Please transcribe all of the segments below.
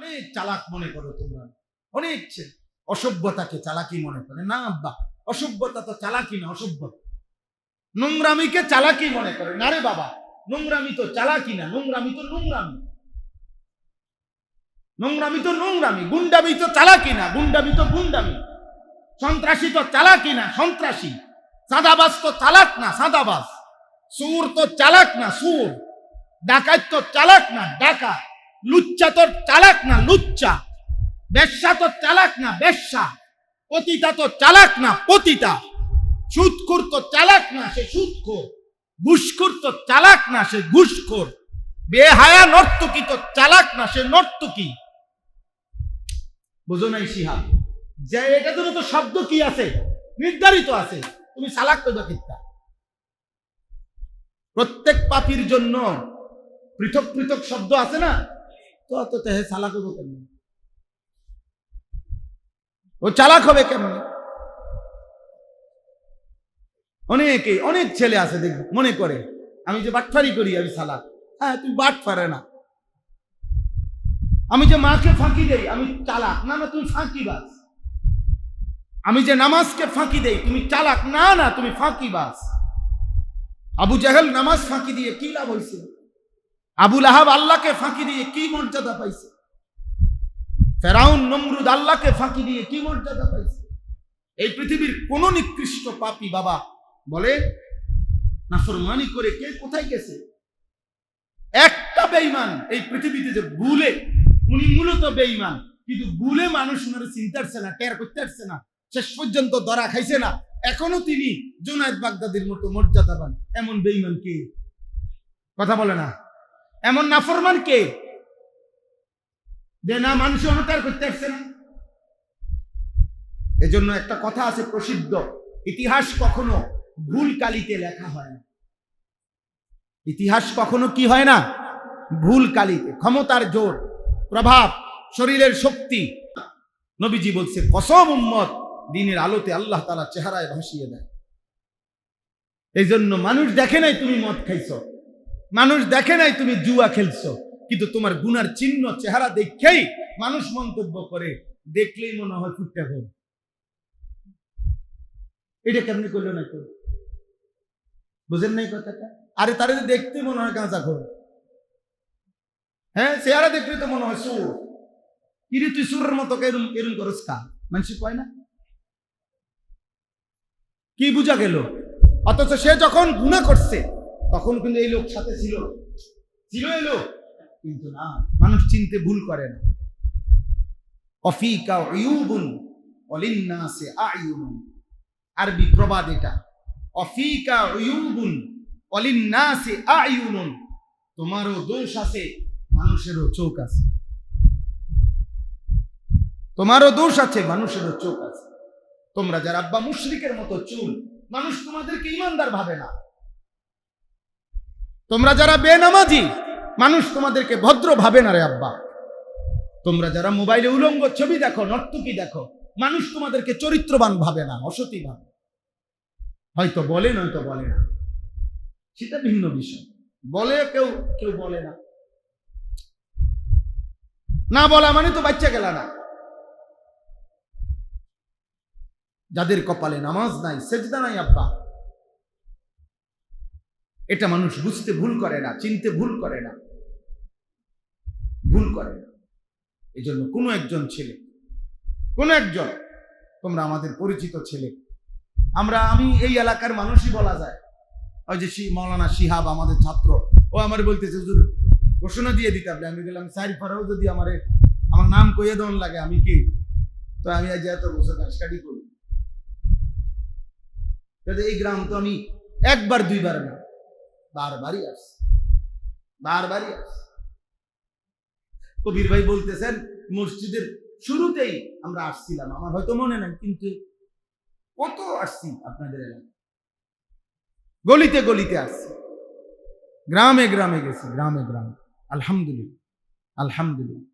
অনেক চালাক মনে করো তোমরা, অনেক ছেলে অসভ্যতাকে চালাকি মনে করে। না আব্বা, অসভ্যতা তো চালাকি না, অসভ্যতা। নোংরামিকে চালাকি মনে করে না রে বাবা, নোংরামি তো চালাকি না, নোংরামি তো নোংরামি, নোংরামি তো নোংরামি। গুন্ডামি তো চালাকি না, গুন্ডামি তো গুন্ডামি। সন্ত্রাসী তো চালাকি না, সন্ত্রাসী। সাদাবাজ তো চালাক না, সাদাবাজ। সুর তো চালাক না, সুর। ডাকাত তো চালাক না, ডাকাত। লুচ্চা তো চালাক না, লুচ্চা। বেশ্যা তো চালাক না, বেশ্যা। পতিতা তো চালাক না, পতিতা। সুদখোর তো চালাক না, সে সুদখোর। ঘুষখোর তো চালাক না, সে ঘুষখোর। বেহায়া নর্তকী তো চালাক না, সে নর্তকী। বুঝো নাই শিহাব? যে এটা তো শব্দ কি আছে, নির্ধারিত আছে। তুমি চালাক তো কিতা? প্রত্যেক পাপীর জন্য পৃথক পৃথক শব্দ আছে না? তো হে চালাক হবে কেমন? ও চালাক হবে কেমন? অনেক ছেলে আছে দেখ, মনে করে আমি যে বাটফারি করি আমি চালাক। হ্যাঁ, তুমি বাটফারে না। আমি যে মাকে ফাঁকি দেই আমি চালাক। না না, তুমি ফাঁকিবাজ। আমি যে নামাজকে ফাঁকি দেই তুমি চালাক। না না, তুমি ফাঁকিবাজ। আবু জাহেল নামাজ ফাঁকি দিয়ে কি লাভ হয়েছে? আবু লাহাব আল্লাহকে ফাঁকি দিয়ে কি মর্যাদা পাইছে? ফেরাউন নমরুদ আল্লাহকে ফাঁকি দিয়ে কি মর্যাদা পাইছে? এই পৃথিবীর কোন নিকৃষ্ট পাপী বাবা বলে নাফরমানি করে কে কোথায় গেছে? একটা বেঈমান এই পৃথিবীতে যে ভুলে, উনি মূলত বেঈমান, কিন্তু ভুলে মানুষ উনারে চিনতে পারছে না, টের করতে পারছে না, শেষ পর্যন্ত ধরা খাইছে না। এখনো তিনি জুনায়েদ বাগদাদির মতো মর্যাদাবান। এমন বেঈমান কে? কথা বলে না। এমন নাফরমান কে যে না মানুষ অনুতার করতে পারছে না? এজন্য একটা কথা আছে প্রসিদ্ধ, ইতিহাস কখনো ভুল কালিতে লেখা হয় না। ইতিহাস কখনো কি হয় না? ভুল কালিতে। ক্ষমতার জোর, প্রভাব, শরীরের শক্তি। নবীজি বলছে কসম উম্মত দিনের আলোতে আল্লাহ তাআলা চেহারায় ভাসিয়ে দেয়। এই জন্য মানুষ দেখে নাই তুমি মদ খাইছো, মানুষ দেখে নাই তুমি জুয়া খেলছো, কিন্তু তোমার গুনার চিহ্ন চেহারা দেখেই মানুষ মন্তব্য করে, দেখলেই মনে হয় ফুটতে হবে। এটা কেমনি করলো না তো? বুঝেন নাই কথাটা? আরে তারে দেখতে মনে হয় গাঁজা খোর। হ্যাঁ, চেহারা দেখলে তো মনে হয় সুর। কিরে তুই সুরের মতো এরম এরম করস কা? মানুষ কয় না? কি বুঝা গেল? অথচ সে যখন গুনাহ করছে তখন কিন্তু এই লোক সাথে ছিল এই লোক, কিন্তু না, মানুষ চিনতে ভুল করে না। অফিকা উয়ুবুন ওয়ালিন্নাসি আয়ুনুন, আরবি প্রবাদ এটা। অফিকা উয়ুবুন ওয়ালিন্নাসি আয়ুনুন, তোমারও দোষ আছে, মানুষেরও চোখ আছে। তোমারও দোষ আছে, মানুষেরও চোখ আছে। তোমরা যারা আব্বা মুশরিকের মতো চুল, মানুষ তোমাদেরকে ঈমানদার ভাবে না। তোমরা যারা বেনামাজি, মানুষ তোমাদেরকে ভদ্র ভাবে না রে আব্বা। তোমরা যারা মোবাইলে উলঙ্গ ছবি দেখো, নর্তকী দেখো, মানুষ তোমাদেরকে চরিত্রবান ভাবে না, অসতী ভাবে। হয়তো বলে, নয়তো বলে না, সেটা ভিন্ন বিষয়। বলে কেউ, কেউ বলে না। না বলা মানে তো বাচ্চা গেলা না। যাদের কপালে নামাজ নাই, সেজদা নাই আব্বা, এটা মানুষ বুঝতে ভুল করে না, চিনতে ভুল করে না, ভুল করে না। এই জন্য কোনো একজন ছেলে, কোনো একজন, তোমরা আমাদের পরিচিত ছেলে, আমি এই এলাকার মানুষই বলা যায়। ওই যে মাওলানা শিহাব আমাদের ছাত্র, ও আমার বলতেছে হুজুর ঘোষণা দিয়ে দিতে হবে। আমি বললাম সাইড ফারাও যদি আমার নাম কইয়ে দেওয়ান লাগে আমি কি, তো আমি আজ এত বছর ঘাস কাটি করি। এই গ্রাম তো আমি একবার দুইবার না, বারবারই আসছি, বারবারই আসছি। কবির ভাই বলতেছেন মসজিদের শুরুতেই আমরা আসছিলাম, আমার হয়তো মনে নাই, কিন্তু কত আসছি আপনাদের এলাকায়, গলিতে গলিতে আসছি, গ্রামে গ্রামে গেছি, গ্রামে গ্রামে। আলহামদুলিল্লাহ, আলহামদুলিল্লাহ।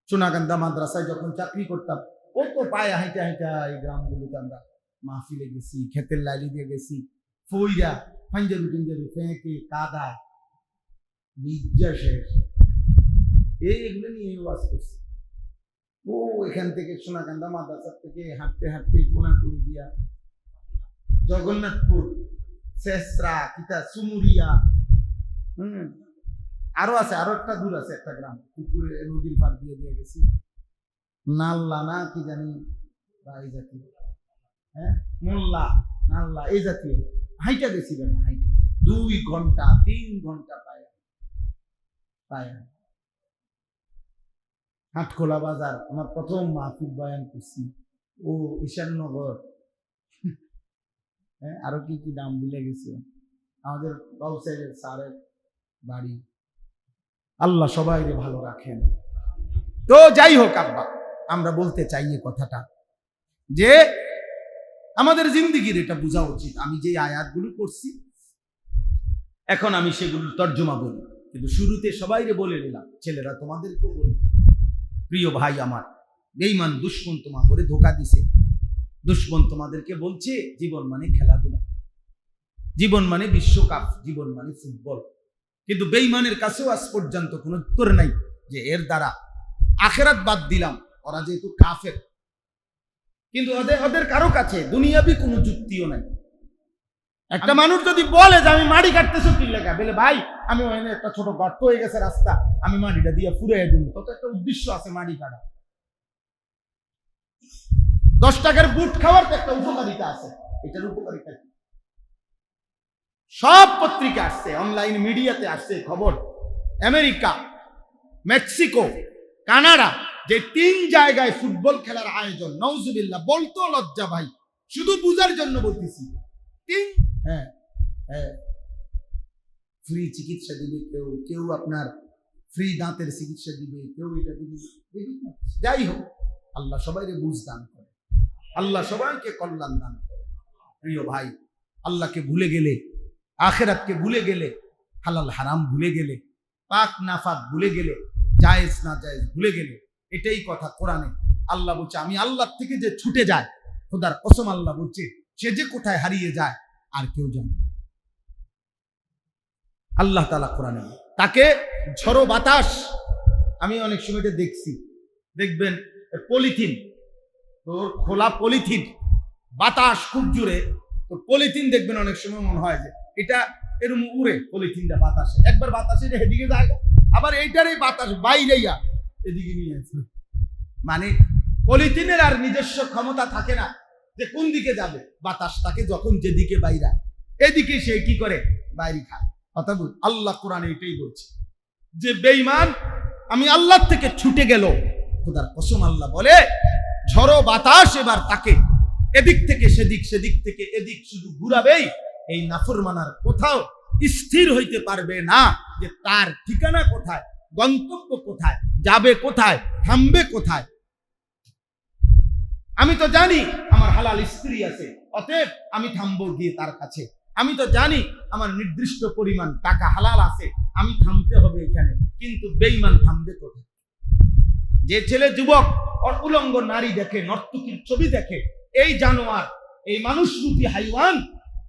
সোনাকান্দা মাদ্রাসায় যখন চাকরি করতাম, কত পায়ে হাইটা হাইটা এই গ্রামগুলোতে আমরা মাহফিলে গেছি, ক্ষেতের লাইলি দিয়ে গেছি, ফইরা পাঞ্জাবি টাঞ্জাবি ফেঁকে কাদা বিজ্জা শেষ। এগুলো নিয়ে ওয়াজ করছি। ও এখান থেকে সোনাকান্দা মাদ্রাসা থেকে হাঁটতে হাঁটতে কোনাকুনি দিয়া জগন্নাথপুর, শেষরা, কিতা সুমুরিয়া, আরো আছে, আরো একটা দূর আছে একটা গ্রাম, পুকুরে নদীর পাড় দিয়ে দিয়ে গেছি, নাল্লা না কি জানি বা এই জাতীয়, হ্যাঁ মোল্লা নাল্লা এই জাতীয় হাইটা গেছিলেন, হাইটা 2 ঘন্টা 3 ঘন্টা পায় পায়। হাটখোলা বাজার আমার প্রথম মাহফিল বয়ান করছি, ও ঈশাননগর, হ্যাঁ আরো কি কি নাম ভুলে গেছি, আমাদের গাউসাইয়ের স্যারের বাড়ি। আল্লাহ সবাইকে ভালো রাখেন। তো যাই হোক আব্বা, আমরা বলতে চাই এই কথাটা যে আমাদের জিন্দেগির এটা বোঝা উচিত। আমি যে আয়াতগুলো করছি এখন আমি সেগুলো তর্জমা বলি, কিন্তু শুরুতে সবাইকে বলে নিলাম, ছেলেরা তোমাদেরকেও বলি, প্রিয় ভাই আমার, বেঈমান দুশমন তোমার করে ধোকা দিছে। দুশমন তোমাদেরকে বলছে জীবন মানে খেলাধুলা, জীবন মানে বিশ্বকাপ, জীবন মানে ফুটবল। কিন্তু বেঈমানের কাছেও আজ পর্যন্ত কোনো উত্তর নাই যে এর দ্বারা আখিরাত বাদ দিলাম, ওরা যেহেতু কাফের, কিন্তু ওদের কারো কাছে দুনিয়াবি কোনো যুক্তিও নাই। একটা মানুষ যদি বলে যে আমি মাটি কাটতেছি কি লেখা, বলে ভাই আমি ওখানে একটা ছোট গর্ত হয়ে গেছে রাস্তা, আমি মাটিটা দিয়ে ফুরাইয়া দিব, তত একটা উদ্দেশ্য আছে মাটি কাটা। 10 টাকার বুট খাওয়ার তো একটা উপকারিতা আছে, এটার উপকারিতা কি? সব পত্রিকা আসছে, অনলাইন মিডিয়াতে আসছে খবর, আমেরিকা, মেক্সিকো, কানাডা, যে 3 জায়গায় ফুটবল খেলার আয়োজন। নাউজুবিল্লাহ, বলতো লজ্জা ভাই, শুধু বুঝার জন্য বলতেছি। 3, হ্যাঁ হ্যাঁ, ফ্রি চিকিৎসা দিবে কেউ, কেউ আপনার ফ্রি দাঁতের চিকিৎসা দিবে, কেউ এটা দিবে। যাই হোক, আল্লাহ সবাইকে বুঝ দান করে, আল্লাহ সবাইকে কল্যাণ দান করে। প্রিয় ভাই, আল্লাহকে ভুলে গেলে, আখিরাতকে ভুলে গেলে, হালাল হারাম ভুলে গেলে, পাক নাফাক ভুলে গেলে, জায়েজ না জায়েজ ভুলে গেলে, এটাই কথা কোরআনে আল্লাহ বলছে, আমি আল্লাহ থেকে যে ছুটে যায়, খোদার কসম আল্লাহ বলছে, সে যে কোথায় হারিয়ে যায় আর কেউ জানে না। আল্লাহ তাআলা কোরআনে তাকে ঝড়ো বাতাস, আমি অনেক সময় দেখছি, দেখবেন পলিথিন, তোর খোলা পলিথিন, বাতাস খুব জোরে, তো পলিথিন দেখবেন অনেক সময় মনে হয় যে এটা এরকম উড়ে, পলিথিনটা বাতাসে, একবার বাতাসে এদিকে যায়, আবার এইটারই বাতাস বাইরেইয়া এদিকে নিয়ে আসে। মানে পলিথিনের আর নিজস্ব ক্ষমতা থাকে না যে কোন দিকে যাবে, বাতাস তাকে যখন যেদিকে বাইরে, এদিকে সে কি করে বাইরে খায়। কথা বল, আল্লাহ কোরআনে এটাই বলছে যে বেঈমান আমি আল্লাহ থেকে ছুটে গেল, খোদার কসম আল্লাহ বলে ঝড়ো বাতাস এবার তাকে এদিক থেকে সেদিক, সেদিক থেকে এদিক শুধু ঘুরাবেই। এই নাফরমানার কোথাও স্থির হইতে পারবে না যে তার ঠিকানা কোথায়, গন্তব্য কোথায়, যাবে কোথায়, থামবে কোথায়। আমি তো জানি আমার হালাল স্ত্রী আছে, অতএব আমি থামবো গিয়ে তার কাছে। আমি তো জানি আমার নির্দিষ্ট পরিমাণ টাকা হালাল আছে, আমি থামতে হবে এখানে। কিন্তু বেঈমান থামবে কোথায়? যে ছেলে যুবক উলঙ্গ নারী দেখে, নর্তকীর ছবি দেখে, এই জানোয়ার, এই মানুষরূপী হাইওয়ান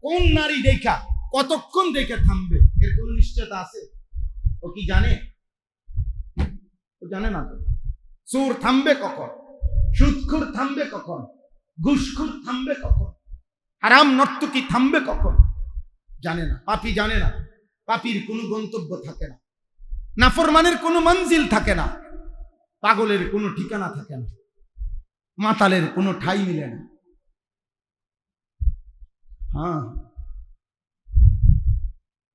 কোন নারী দেখা কতক্ষণ দেখে থামবে, এর কোন নিশ্চয়তা আছে? ও কি জানে? ও জানে না। তো চোর থামবে কখন? সুদখোর থামবে কখন? ঘুষখোর থামবে কখন? হারাম নর্তকী থামবে কখন? জানে না। পাপী জানে না। পাপীর কোনো গন্তব্য থাকে না, নাফরমানের কোনো মঞ্জিল থাকে না, পাগলের কোনো ঠিকানা থাকে না, মাতালের কোনো ঠাই মিলে না। হ্যাঁ,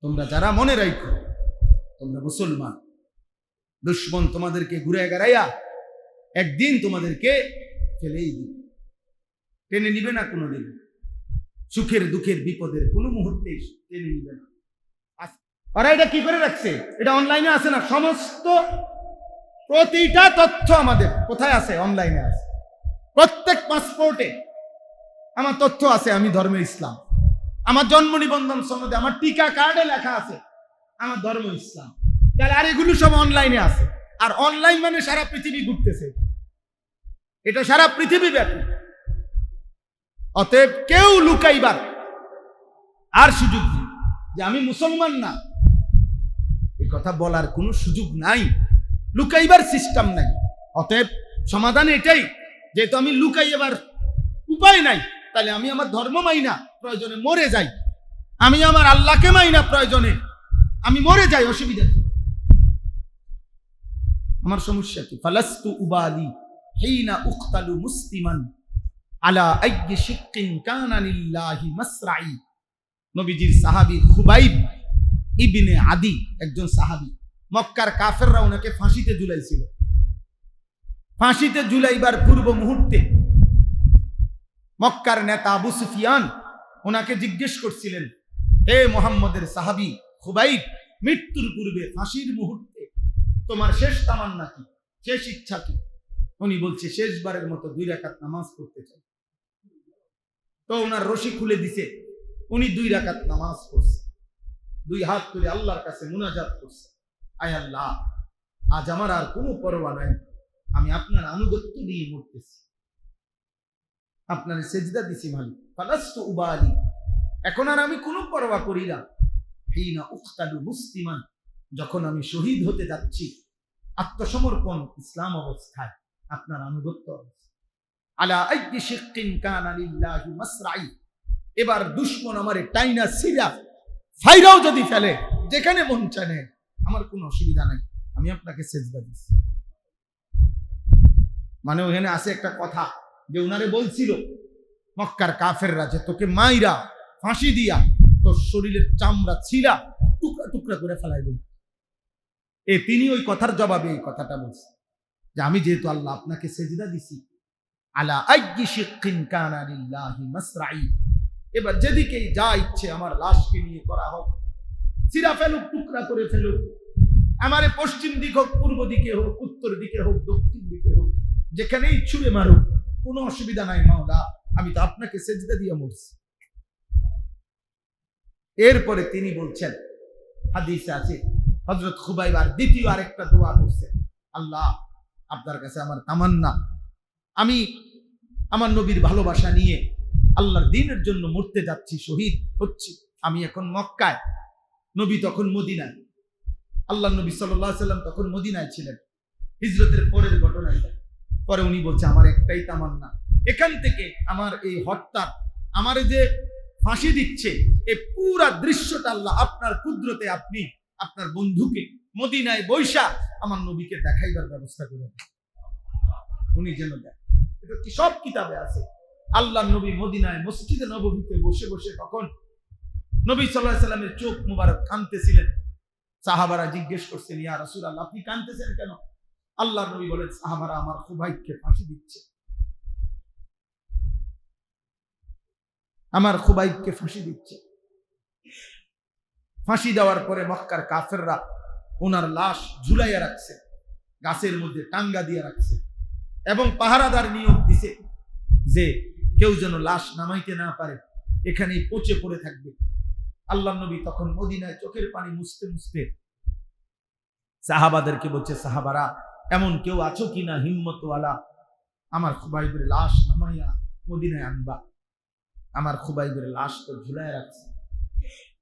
তোমরা যারা মনে রাখো তোমরা মুসলমান, দুশমন তোমাদেরকে ঘুরে গড়াইয়া একদিন তোমাদেরকে ফেলেই দিবে, টেনে নিবে না কোনোদিন। সুখের দুঃখের বিপদের কোনো মুহূর্তে টেনে নিবে না। ওরা এটা কি করে রাখছে? এটা অনলাইনে আছে না? সমস্ত প্রতিটা তথ্য আমাদের কোথায় আছে? অনলাইনে আছে। প্রত্যেক পাসপোর্টে আমার তথ্য আছে, আমি ধর্মে ইসলাম। আমার জন্ম নিবন্ধন সনদে, আমার টিকা কার্ডে লেখা আছে আমার ধর্ম ইসলাম। তাহলে আর এগুলো সব অনলাইনে আছে। আর অনলাইন মানে সারা পৃথিবী ঘুরতেছে, এটা সারা পৃথিবী ব্যাপী। অতএব কেউ লুকাইবার আর সুযোগ নেই যে আমি মুসলমান না, এই কথা বলার কোনো সুযোগ নাই। লুকাইবার সিস্টেম নাই। অতএব সমাধান এটাই, যেহেতু আমি লুকাই এবার উপায় নাই, তাহলে আমি আমার ধর্ম মাইনা প্রয়োজনে মরে যাই, আমি আমার আল্লাহকে মাইনা প্রয়োজনে আমি মরে যাই, অসুবিধা কি? আমার সমস্যা কি? ফালাস্তু উবালি হিনা উকতালু মুসলিমান আলা আইয়ি শিক্কিন কানা লিল্লাহি মাসরাই। নবীজির সাহাবী খুবাইব ইবনে আদি একজন সাহাবী, মক্কার কাফেররা ওনাকে ফাঁসিতে ঝুলাইছিল। ফাঁসিতে ঝুলাইবার পূর্ব মুহূর্তে মক্কার নেতা আবু সুফিয়ান ওনাকে জিজ্ঞেস করছিলেন, হে মুহাম্মদের সাহাবী খুবাইব, মৃত্যুর পূর্বে ফাঁসির মুহূর্তে তোমার শেষ তামান্না কি, শেষ ইচ্ছা কি? উনি বলছে, শেষবারের মতো 2 রাকাত নামাজ পড়তে চাই। তো ওনার রশি খুলে দিছে, উনি 2 রাকাত নামাজ পড়ছে, 2 হাত তুলে আল্লাহর কাছে মুনাজাত করছে, আয় আল্লাহ, আজ আমার আর কোনো পরোয়া নাই, আমি আপনার আনুগত্য নিয়ে মরতেছি, আপনার সেজদা দিছি মালিক। ফালাস্তু উবালি, এখন আর আমি কোনো পরোয়া করি না। হিনা উকতালু মুসলিমান, যখন আমি শহীদ হতে যাচ্ছি, আত্মসমর্পণ ইসলাম অবস্থায়, আপনার আনুগত্য অবস্থায়। আলা আইয়ি শিক্কিন কানা লিল্লাহি মাসরাই, এবার দুশমন আমারে টাইনা সিরা ফাইরাও যদি ফেলে, যেখানে মন চায়, আমার কোনো অসুবিধা নাই, আমি আপনাকে সেজদা দিচ্ছি। মানে ওখানে আছে একটা কথা যে উনারে বলছিল মক্কার কাফেররা যে তোকে মাইরা ফাঁসি দিয়া তোর শরীরের চামড়া ছিলা টুকরা টুকরা করে ফেলাই দেব। তিনি ওই কথার জবাবে এই কথাটা বলছে যে আমি যেহেতু আল্লাহ আপনাকে সেজদা দিছি, আলা আইয়ি শিক্কিন কানা লিল্লাহি মাসরাই, এবার যেদিকেই যা ইচ্ছে আমার লাশকে নিয়ে করা হোক, ছিঁড়া ফেলুক, টুকরা করে ফেলুক, আমারে পশ্চিম দিক হোক, পূর্ব দিকে হোক, উত্তর দিকে হোক, দক্ষিণ দিকে হোক, যেখানেই ছুঁড়ে মারুক, কোনো অসুবিধা নাই মাওলা, আমি তো আপনাকে সেজদা দিয়ে মরছি। এরপরে তিনি বলছেন, হাদিসে আছে, হযরত খুবাইব আর দ্বিতীয় আরেকটা দোয়া করছেন, আল্লাহ আপনার কাছে আমার তামান্না, আমি আমার নবীর ভালোবাসা নিয়ে আল্লাহর দ্বীনের জন্য মরতে যাচ্ছি, শহীদ হচ্ছি। আমি এখন মক্কায়, নবী তখন মদিনায়, আল্লাহ নবী সাল্লাল্লাহু আলাইহি সাল্লাম তখন মদিনায় ছিলেন, হিজরতের পরের ঘটনা এটা। পরে উনি বলছে, আমার একটাই তামান্না, এখান থেকে আমার এই হত্যা, আমার যে ফাঁসি দিচ্ছে, এই পুরা দৃশ্যটা আল্লাহ আপনার কুদরতে আপনি আপনার বন্ধুকে মদিনায় বৈশা আমার নবীকে দেখাইবার ব্যবস্থা করে দেন, উনি যেন দেন। এটা কি সব কিতাবে আছে। আল্লাহ নবী মদিনায় মসজিদে নববীতে বসে বসে তখন নবী সাল্লাল্লাহু আলাইহি সাল্লামের চোখ মুবারক কাঁদতেছিলেন। সাহাবারা জিজ্ঞেস করছেন, ইয়া রাসূলুল্লাহ, আপনি কাঁদতেছেন কেন? আল্লাহর নবী বলেন, সাহাবারা আমার খুবাইবকে ফাঁসি দিচ্ছে, আমার খুবাইবকে ফাঁসি দিচ্ছে। ফাঁসি দেওয়ার পরে মক্কার কাফেররা ওনার লাশ ঝুলাইয়া রাখছে, গাছের মধ্যে টাঙ্গা দিয়ে রাখছে, এবং পাহারাদার নিয়োগ দিছে যে কেউ যেন লাশ নামাইতে না পারে, এখানেই পচে পড়ে থাকবে। আল্লাহ নবী তখন মদিনায় চোখের পানি মুছতে মুছতে সাহাবাদেরকে বলছে, সাহাবারা এমন কেউ আছো কিনা হিম্মতওয়ালা, আমার খুবাইবের লাশ নামাইয়া মদিনায় আনবা। আমার খুবাইবের লাশ তো ঝুলাইয়া রাখছে,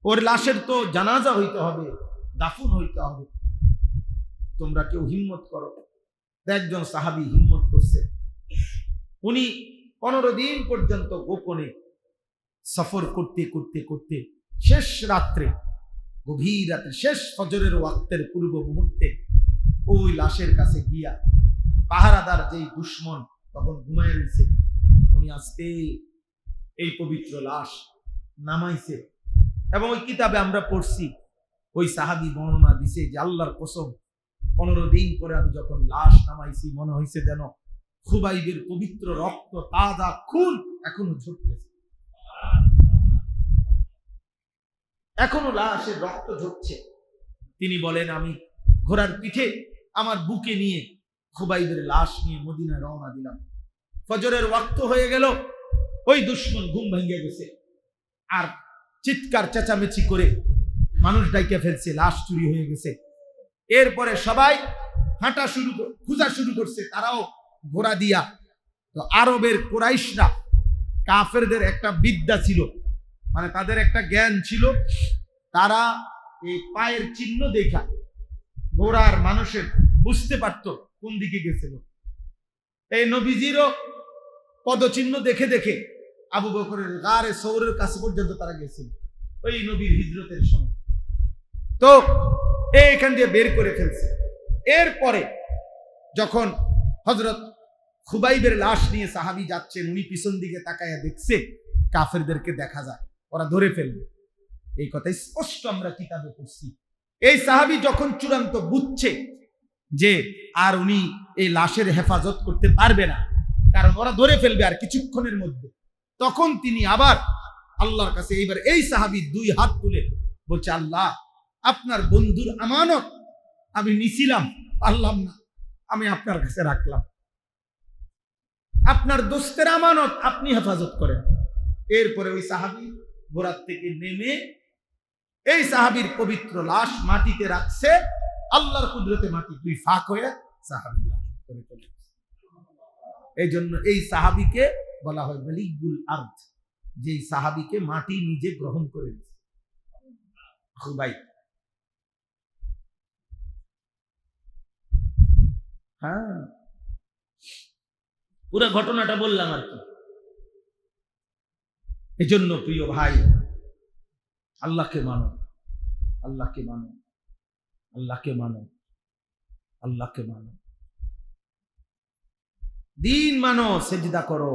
ওর লাশের তো জানাজা হইতে হবে, দাফন হইতে হবে, তোমরা কেউ হিম্মত করো। একজন সাহাবী হিম্মত করছে, উনি 15 দিন পর্যন্ত গোপনে সফর করতে করতে করতে শেষ রাত্রে, গভীর রাতে, শেষ ফজরের ওয়াক্তের পূর্ব মুহূর্তে ওই লাশের কাছে গিয়া, পাহারাদার যেই দুশমন তখন ঘুমায় রয়েছে, উনি আস্তে এই পবিত্র লাশ নামাইছে। এবং ওই কিতাবে আমরা পড়ছি, ওই সাহাবী বর্ণনা দিছে যে আল্লাহর কসম, 15 দিন পরে আমি যখন লাশ নামাইছি, মনে হয়েছে যেন খুবাইবের পবিত্র রক্ত, তাজা খুন এখনো ঝরতেছে, এখনো লাশের রক্ত ঝরছে। তিনি বলেন, আমি ঘোড়ার পিঠে আমার বুকে নিয়ে খুবাইবের লাশ নিয়ে মদিনায় রওনা দিলাম। ফজরের ওয়াক্ত হয়ে গেল, ওই দুশমন ঘুম ভেঙে গেছে, আর চিৎকার চেঁচামেচি করে মানুষ ডাইকে ফেলছে, লাশ চুরি হয়ে গেছে। এরপরে সবাই হাঁটা খোঁজা শুরু করছে, তারাও ঘোড়া দিয়া। তো আরবের কুরাইশরা, কাফেরদের একটা বিদ্যা ছিল, মানে তাদের একটা জ্ঞান ছিল, তারা এই পায়ের চিহ্ন দেখা ঘোড়ার মানুষের বুঝতে পারতো কোন দিকে গেছিল। এই নবীজিরও পদচিহ্ন দেখে দেখে আবু বকরের গারে সৌরের কাছে পর্যন্ত তারা গেছিল ওই নবীর হিজরতের সময়। তো এখান দিয়ে বের করে ফেলছে। এরপরে যখন হযরত খুবাইবের লাশ নিয়ে সাহাবী যাচ্ছেন, উনি পিছন দিকে তাকায়া দেখছে কাফেরদেরকে দেখা যায়, ওরা ধরে ফেলবে। এই কথা স্পষ্ট আমরা কিতাবে পড়ছি। এই সাহাবী যখন চূড়ান্ত বুঝছে যে আর উনি এই লাশের হেফাজত করতে পারবে না, কারণ ওরা ধরে ফেলবে আর কিছুক্ষণের মধ্যে, তখন তিনি আবার আল্লাহর কাছে এইবার এই সাহাবী দুই হাত তুলে বলছে, আল্লাহ, আপনার বন্ধুর আমানত আমি নিছিলাম, পারলাম না, আমি আপনার কাছে রাখলাম। আপনার দোস্তের আমানত আপনি হেফাজত করেন। এরপরে ওই সাহাবী ঘোড়ার থেকে নেমে এই সাহাবীর পবিত্র লাশ মাটিতে রাখছে। আল্লাহর কুদরতে মাটি দুই ফাঁক হয়ে সাহাবী লাশ করে চলে। এই জন্য এই সাহাবীকে বলা হয় মালিকুল আরদ, যে সাহাবীকে মাটি নিজে গ্রহণ করে নিয়েছে। খুবাই, হ্যাঁ, পুরো ঘটনাটা বললাম আর কি। এজন্য প্রিয় ভাই, আল্লাহকে মানো, আল্লাহকে মানো, আল্লাহকে মানো, আল্লাহকে মানো, দিন মানো, সেজদা করো,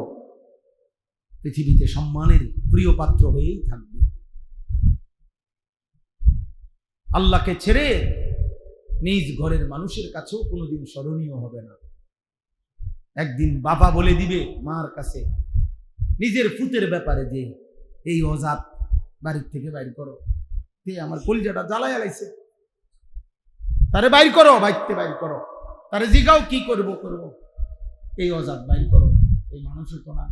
পৃথিবীতে সম্মানের প্রিয় পাত্র হয়েই থাকবে। আল্লাহকে ছেড়ে নিজ ঘরের মানুষের কাছেও কোনোদিন স্মরণীয় হবে না। একদিন বাবা বলে দিবে মার কাছে নিজের পুতের ব্যাপারে যে এই অজাত বাড়ির থেকে বাইর করো, আমার কলিজাটা জ্বালায় আলাইছে, তারে বাইর করো, বাইরতে বাইর করো, তারে জিগাও কি করব করব, এই অজাত বাইর করো, এই মানুষের তো না,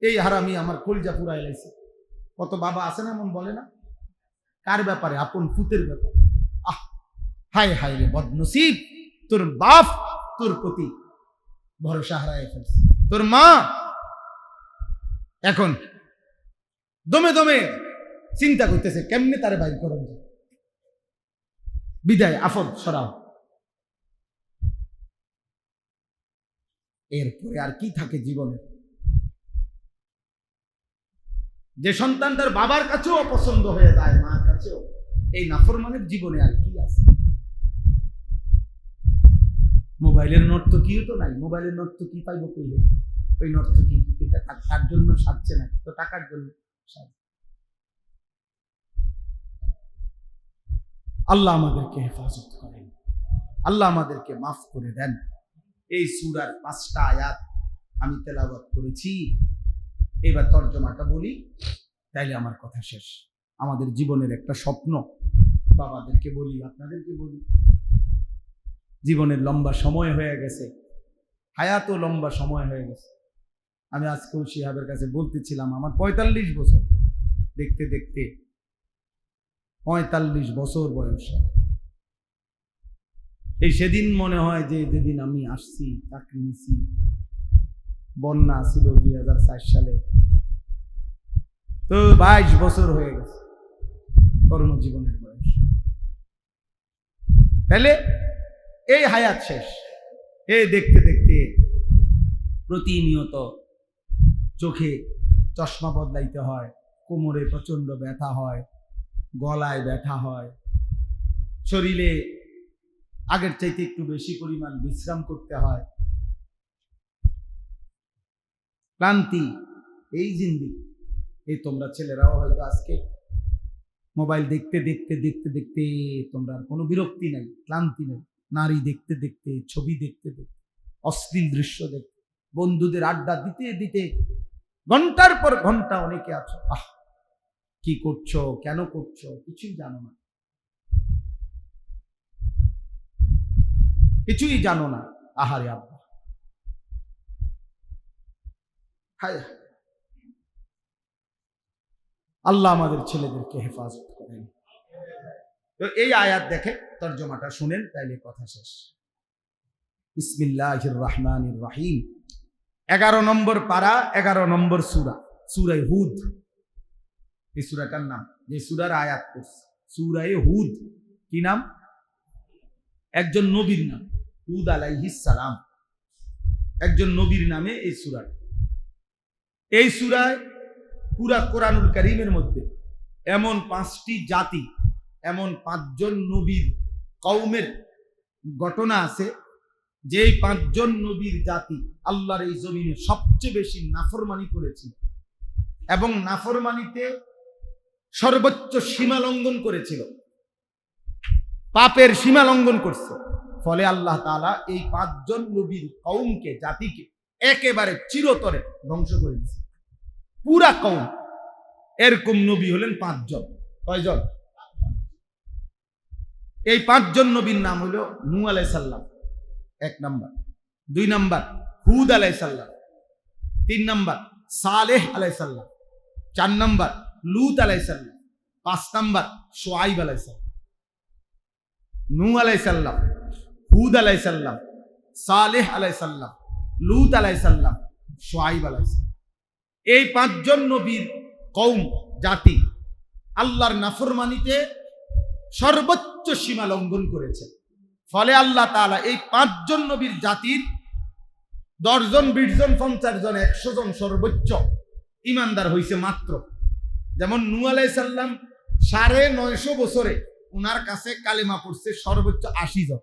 এই হারামি আমার কলিজা পুরাই আলাইছে। কত বাবা আছে না এমন বলে না? কার ব্যাপারে? আপন পুতের ব্যাপারে। আহ, হায় হায় রে বদনসিব, তোর বাপ তোর প্রতি ভরসা হারায় ফেলছে, তোর মা এখন দমে দমে চিন্তা করতেছে কেমনে তারে বাইর করো, বিদায় আফদ সরাও। এরপরে আর কি থাকে জীবনে? যে সন্তান তার বাবার কাছেও অপছন্দ হয়ে যায়, মার কাছেও, এই নাফরমানের জীবনে আর কি আছে? মোবাইলের নর্তকীও তো নাই, মোবাইলের নর্তকী পাইব কইলে? ওই নর্তকী এটা তার জন্য সাজছে না, তো টাকার জন্য সাজছে। আল্লাহ আমাদেরকে হেফাজত করেন, আল্লাহ আমাদেরকে মাফ করে দেন। এই সূরার 5টা আয়াত আমি তেলাওয়াত করেছি, এবার তর্জমাটা বলি, তাইলে আমার কথা শেষ। আমাদের জীবনের একটা স্বপ্ন, বাবাদেরকে বলি, আপনাদেরকে বলি, জীবনের লম্বা সময় হয়ে গেছে, হায়াতও লম্বা সময় হয়ে গেছে। আমি আজকেও শিহাবের কাছে বলতেছিলাম, আমার 45 বছর, দেখতে দেখতে 45 বছর বয়স। এই সেদিন মনে হয় যে যেদিন আমি আসছি, চাকরি নিছি, বন্যা ছিল 2004 সালে, তো 22 বছর হয়ে গেছে কর্মজীবনের বয়স। তাহলে এই হায়াত শেষ। এই দেখতে দেখতে প্রতিনিয়ত চোখে চশমা বদলাইতে হয়, কোমরে প্রচন্ড ব্যথা হয়, গলায় ব্যথা হয়, শরীরে আগের চাইতে একটু বেশি পরিমাণ বিশ্রাম করতে হয়, ক্লান্তি, এই জিন্দেগি। এই তোমরা ছেলেরাও হয়তো আজকে মোবাইল দেখতে দেখতে দেখতে দেখতে তোমরা কোনো বিরক্তি নাই, ক্লান্তি নেই, নারী দেখতে দেখতে, ছবি দেখতে দেখতে, অশ্লীল দৃশ্য দেখতে, বন্ধুদের আড্ডা দিতে দিতে ঘন্টার পর ঘন্টা অনেকে আছো, আহ কি করছো, কেন করছো, কিছুই জানো না, কিছুই জানো না। আহারে আব্বা, হায়, আল্লাহ আমাদের ছেলেদেরকে হেফাজত করেন। তো এই আয়াত দেখে তর্জমাটা শুনেন, তাইলে কথা শেষ। বিসমিল্লাহির রহমানির রহিম। 11 নম্বর পারা, 11 নম্বর সূরা, সূরা হুদ। এই সূরাটার নাম, যে সূরার আয়াত করছে, সূরা হুদ। কি নাম? একজন নবীর নাম। হুদ আলাইহিস সালাম, একজন নবীর নামে এই সূরা। এই সূরায় পুরা কোরআনুল কারীমের মধ্যে এমন 5টি জাতি, এমন 5 জন নবীর কওমের ঘটনা আছে, যেই 5 জন নবীর জাতি আল্লাহর এই জমিনে সবচেয়ে বেশি নাফরমানি করেছিল এবং নাফরমানিতে সর্বোচ্চ সীমা লঙ্ঘন করেছিল, পাপের সীমা লঙ্ঘন করছে। ফলে আল্লাহ তাআলা এই 5 জন নবীর কওমকে, জাতিকে একেবারে চিরতরে ধ্বংস করে দিয়েছে, পুরা কওম। এরকম নবী হলেন 5 জন। কয়জন? এই 5 জন নবীর নাম হলো নূহ আলাইহিস সালাম 1 নাম্বার, 2 নাম্বার হুদ আলাইহিস সালাম, 3 নাম্বার সালেহ আলাইহিস সালাম, 4 নাম্বার লূত আলাইহিস সালাম, 5 নাম্বার শুআয়ব আলাইহিস সালাম। নূহ আলাইহিস সালাম, হুদ আলাইহিস সালাম, সালেহ আলাইহিস সালাম, লূত আলাইহিস সালাম, শুআয়ব আলাইহিস সালাম। এই 5 জন নবীর কওম, জাতি আল্লাহর নাফরমানিতে সর্বোচ্চ সীমা লঙ্ঘন করেছে। ফলে আল্লাহ তাআলা এই 5 জন নবীর জাতির 10 জন, 20 জন, 50 জন, 100 জন সর্বোচ্চ ইমানদার হয়েছে মাত্র। যেমন নূহ আলাইহিস সালাম 950 বছরে উনার কাছে কালেমা পড়ছে সর্বোচ্চ 80 জন।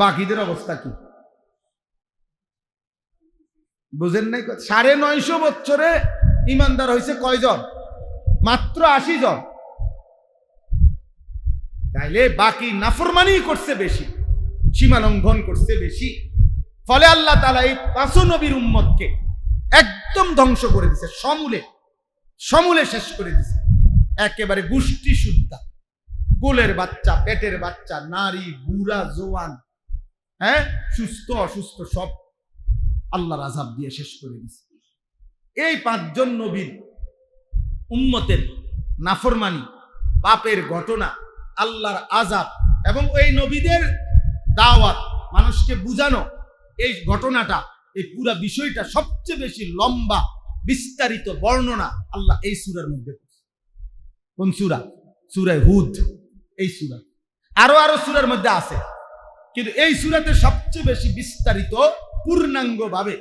বাকিদের অবস্থা কি বুঝেন নাই? 950 বছরে ইমানদার হয়েছে কয়জন? মাত্র 80 জন। তাইলে বাকি নাফরমানি করছে বেশি, সীমা লঙ্ঘন করছে বেশি। ফলে আল্লাহ তাআলা এই 5 নবীর উম্মতকে একদম ধ্বংস করে দিছে, সমূলে শেষ করে দিছে, একেবারে গোষ্ঠী শুদ্ধা। কোলের বাচ্চা, পেটের বাচ্চা, নারী, বুড়া, জওয়ান, সুস্থ অসুস্থ সব আল্লাহর আযাব দিয়ে শেষ করে দিছে। এই 5 জন নবীর উম্মতের নাফরমানি, পাপের ঘটনা, আল্লাহর আযাব এবং এই নবীদের দাওয়াত, মানুষকে বুঝানো, এই ঘটনাটা, এই পুরা বিষয়টা সবচেয়ে বেশি লম্বা বিস্তারিত বর্ণনা আল্লাহ এই সূরার মধ্যে করেছে। কোন সূরা? সূরা হুদ। এই সূরা আরো সূরার মধ্যে আছে, কিন্তু এই সূরাতে সবচেয়ে বেশি বিস্তারিত পূর্ণাঙ্গ ভাবে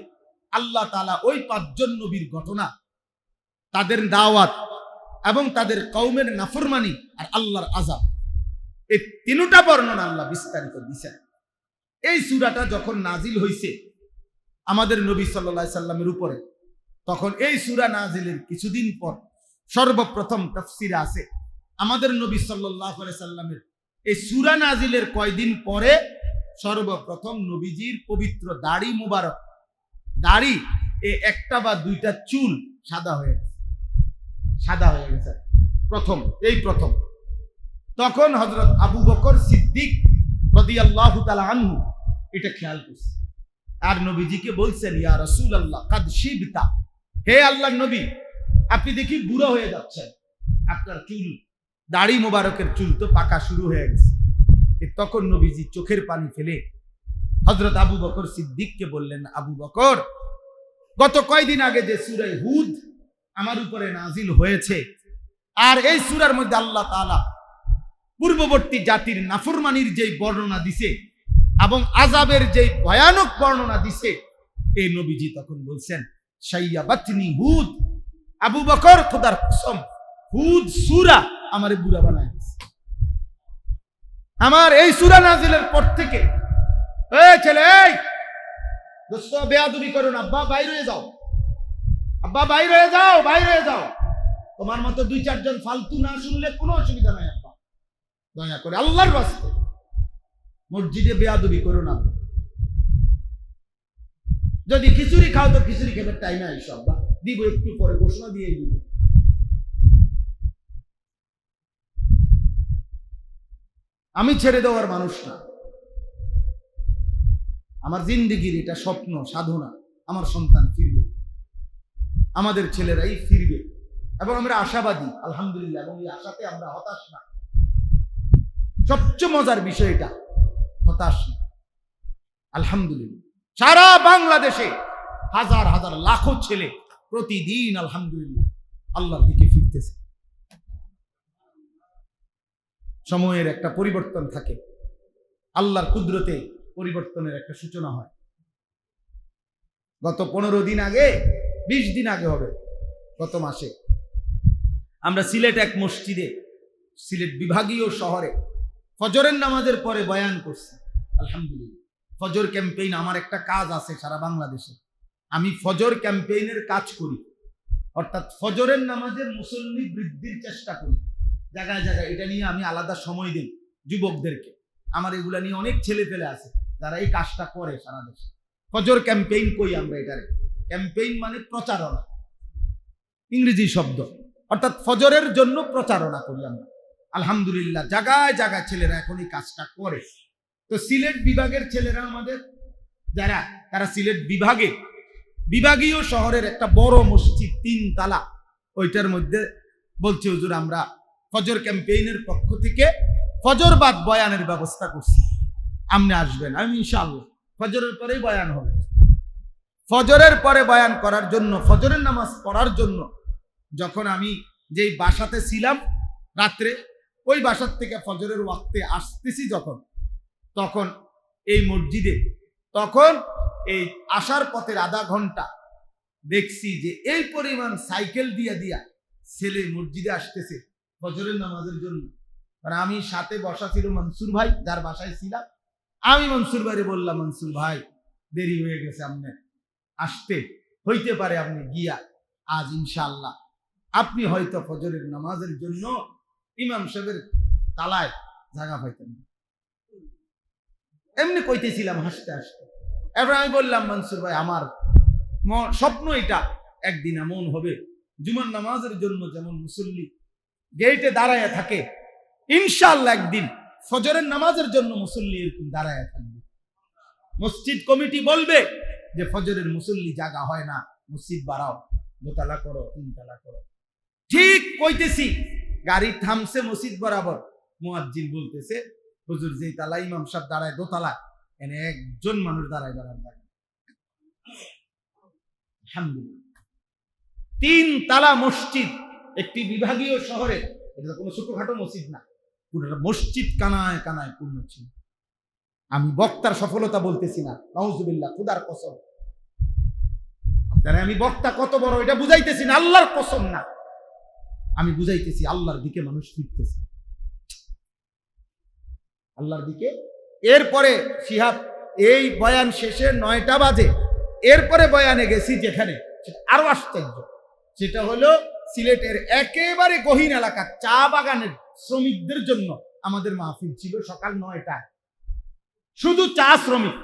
আল্লাহ তাআলা ওই 5 জন নবীর ঘটনা, তাদের দাওয়াত এবং তাদের কওমের নাফরমানি আর আল্লাহর আযাব, এই তিনটা বর্ণনা আল্লাহ বিস্তারিত দিয়েছেন। এই সূরাটা যখন নাজিল হয়েছে আমাদের নবী সাল্লাল্লাহু আলাইহি সাল্লামের উপরে, তখন এই সূরা নাজিলের কিছুদিন পর সর্বপ্রথম তাফসীরে আছে আমাদের নবী সাল্লাল্লাহু আলাইহি সাল্লামের এই সূরা নাজিলের কয়দিন পরে সর্বপ্রথম নবীজির পবিত্র দাড়ি মুবারক, দাড়ি এই একটা বা দুইটা চুল সাদা হয়ে গেছে প্রথম। তখন হযরত আবু বকর সিদ্দিক রাদিয়াল্লাহু তাআলা আনহু এটা খেয়াল করছে, আর নবীজিকে বলছেন, ইয়া রাসূলুল্লাহ কাদ শিবতা, হে আল্লাহর নবী আপনি দেখি বুড়া হয়ে যাচ্ছেন, আপনার চুল, দাড়ি মোবারকের চুল তো পাকা শুরু হয়ে গেছে। তখন নবীজি চোখের পানি ফেলে হযরত আবু বকর সিদ্দিককে বললেন, আবু বকর, গত কয়দিন আগে যে সূরা হুদ আমার উপরে নাজিল হয়েছে, আর এই সূরার মধ্যে আল্লাহ তাআলা পূর্ববর্তী জাতির নাফরমানির যেই বর্ণনা দিছে এবং আযাবের যেই ভয়ানক বর্ণনা দিছে, এই নবীজি তখন বলছেন, শাইয়াবাতনি হুদ, আবু বকর খোদার কসম, হুদ সূরা আমারে বুড়া বানায় দিয়েছে। আমার এই সূরা নাজিলের পর থেকে, এই ছেলে, এই দোস্ত, বেয়াদবি করো না, আব্বা বাইরে হয়ে যাও, আব্বা বাইরে হয়ে যাও। তোমার মতো 2-4 জন ফালতু না শুনলে কোনো অসুবিধা নাই আব্বা, দয়া করে আল্লাহর রাস্তায় মসজিদে বেয়াদবি করো না। যদি খিচুড়ি খাও তো খিচুড়ি খেতে টাইমে আইসো, আব্বা দিব একটু পরে, ঘোষণা দিয়ে দিব। আমি ছেড়ে দেওয়ার মানুষ না, আমার জিন্দেগির এটা স্বপ্ন, সাধনা, আমার সন্তান ফিরবে, আমাদের ছেলেরাই ফিরবে, এবং আমরা আশাবাদী আলহামদুলিল্লাহ, এবং এই আশাতে আমরা হতাশ না। সবচেয়ে মজার বিষয় এটা, হতাশ না, আলহামদুলিল্লাহ। সারা বাংলাদেশে হাজার হাজার লাখো ছেলে প্রতিদিন আলহামদুলিল্লাহ আল্লাহর দিকে ফিরতেছে। সময়ের একটা পরিবর্তন থাকে, আল্লাহর কুদরতে পরিবর্তনের একটা সূচনা হয়। গত 15 দিন আগে, 20 দিন আগে হবে, গত মাসে আমরা সিলেট এক মসজিদে, সিলেট বিভাগীয় শহরে ফজরের নামাজের পরে বয়ান করছি। আলহামদুলিল্লাহ, ফজর ক্যাম্পেইন আমার একটা কাজ আছে সারা বাংলাদেশে। আমি ফজর ক্যাম্পেইনের কাজ করি, অর্থাৎ ফজরের নামাজের মুসল্লি বৃদ্ধির চেষ্টা করি জায়গায় জায়গায়। এটা নিয়ে আমি আলাদা সময় দিই যুবকদেরকে। আমার এগুলা নিয়ে অনেক ছেলে পেলে আছে যারা এই কাজটা করে সারা দেশে। ফজর ক্যাম্পেইন কই আমরা এটারে। ক্যাম্পেইন মানে প্রচারণা, ইংরেজি শব্দ, অর্থাৎ ফজরের জন্য প্রচারণা করি আমরা। আলহামদুলিল্লাহ, জায়গায় জায়গায় ছেলেরা এখন এই কাজটা করে। তো সিলেট বিভাগের ছেলেরা আমাদের যারা, তারা সিলেট বিভাগীয় শহরের একটা বড় মসজিদ 3 তালা, ওইটার মধ্যে বলছে হুজুর আমরা ফজর ক্যাম্পেইনের পক্ষ থেকে ফজর বাদ বয়ানের ব্যবস্থা করছি, আপনি আসবেন। আমি ইনশাআল্লাহ ফজরের পরেই বয়ান হবে। ফজরের পরে বয়ান করার জন্য, ফজরের নামাজ পড়ার জন্য যখন আমি যেই বাসাতে ছিলাম রাত্রে, ওই বাসার থেকে ফজরের ওয়াক্তে আসতেছি তখন এই মসজিদে, তখন এই আসার পথের আধা ঘন্টা দেখছি যে এই পরিমাণ সাইকেল দিয়া ছেলে মসজিদে আসতেছে ফজরের নামাজের জন্য। আর আমি সাথে বসা ছিল মনসুর ভাই, যার বাসায় ছিলাম। আমি মনসুর ভাইরে বললাম, মনসুর ভাই দেরি হয়ে গেছে, আপনি আসতে হইতে পারে, আপনি গিয়া আজ ইনশাআল্লাহ আপনি হয়তো ফজরের নামাজের জন্য ইমাম সাহেবের তালায় জায়গা পাইতেন। এমনি কইতেছিলাম হাসতে হাসতে। এবার আমি বললাম, মনসুর ভাই আমার স্বপ্ন এটা, একদিন এমন হবে জুমার নামাজের জন্য যেমন মুসল্লি গেটে দাঁড়ায় থাকে, ইনশাআল্লাহ একদিন ফজরের নামাজের জন্য মুসল্লি এরকম দাঁড়ায় থাকবে। মসজিদ কমিটি বলবে যে ফজরের মুসল্লি জায়গা হয় না, মসজিদ বাড়াও, 2 তালা করো, 3 তালা করো। ঠিক কইতেছি, গাড়ি থামছে মসজিদ বরাবর, মুয়াজ্জিন বলতেছে, হুজুর যেই তালা ইমাম সাহেব দাঁড়ায় 2 তালা, এনে একজন মানুষ দাঁড়ায়। আলহামদুলিল্লাহ, 3 তালা মসজিদ একটি বিভাগীয় শহরে। এটা কোনো ছোটখাটো মসজিদ না, পুরো মসজিদ কানায় কানায় পূর্ণ ছিল। আমি বক্তার সফলতা বলতেছি না, নাউজুবিল্লাহ, খুদার কসম। আমি বক্তা কত বড় এটা বুঝাইতেছি না, আল্লাহর কসম না, আমি বুঝাইতেছি আল্লাহর দিকে মানুষ ফিরতেছে, আল্লাহর দিকে। এরপরে শিহাব এই বয়ান শেষে 9টা বাজে, এরপরে বয়ানে গেছি যেখানে আরো আশ্চর্য, সেটা হলো সিলেটের একেবারে গহীন এলাকা চা বাগানের শ্রমিকদের জন্য আমাদের মাহফিল ছিল সকাল 9টায়, শুধু চা শ্রমিক।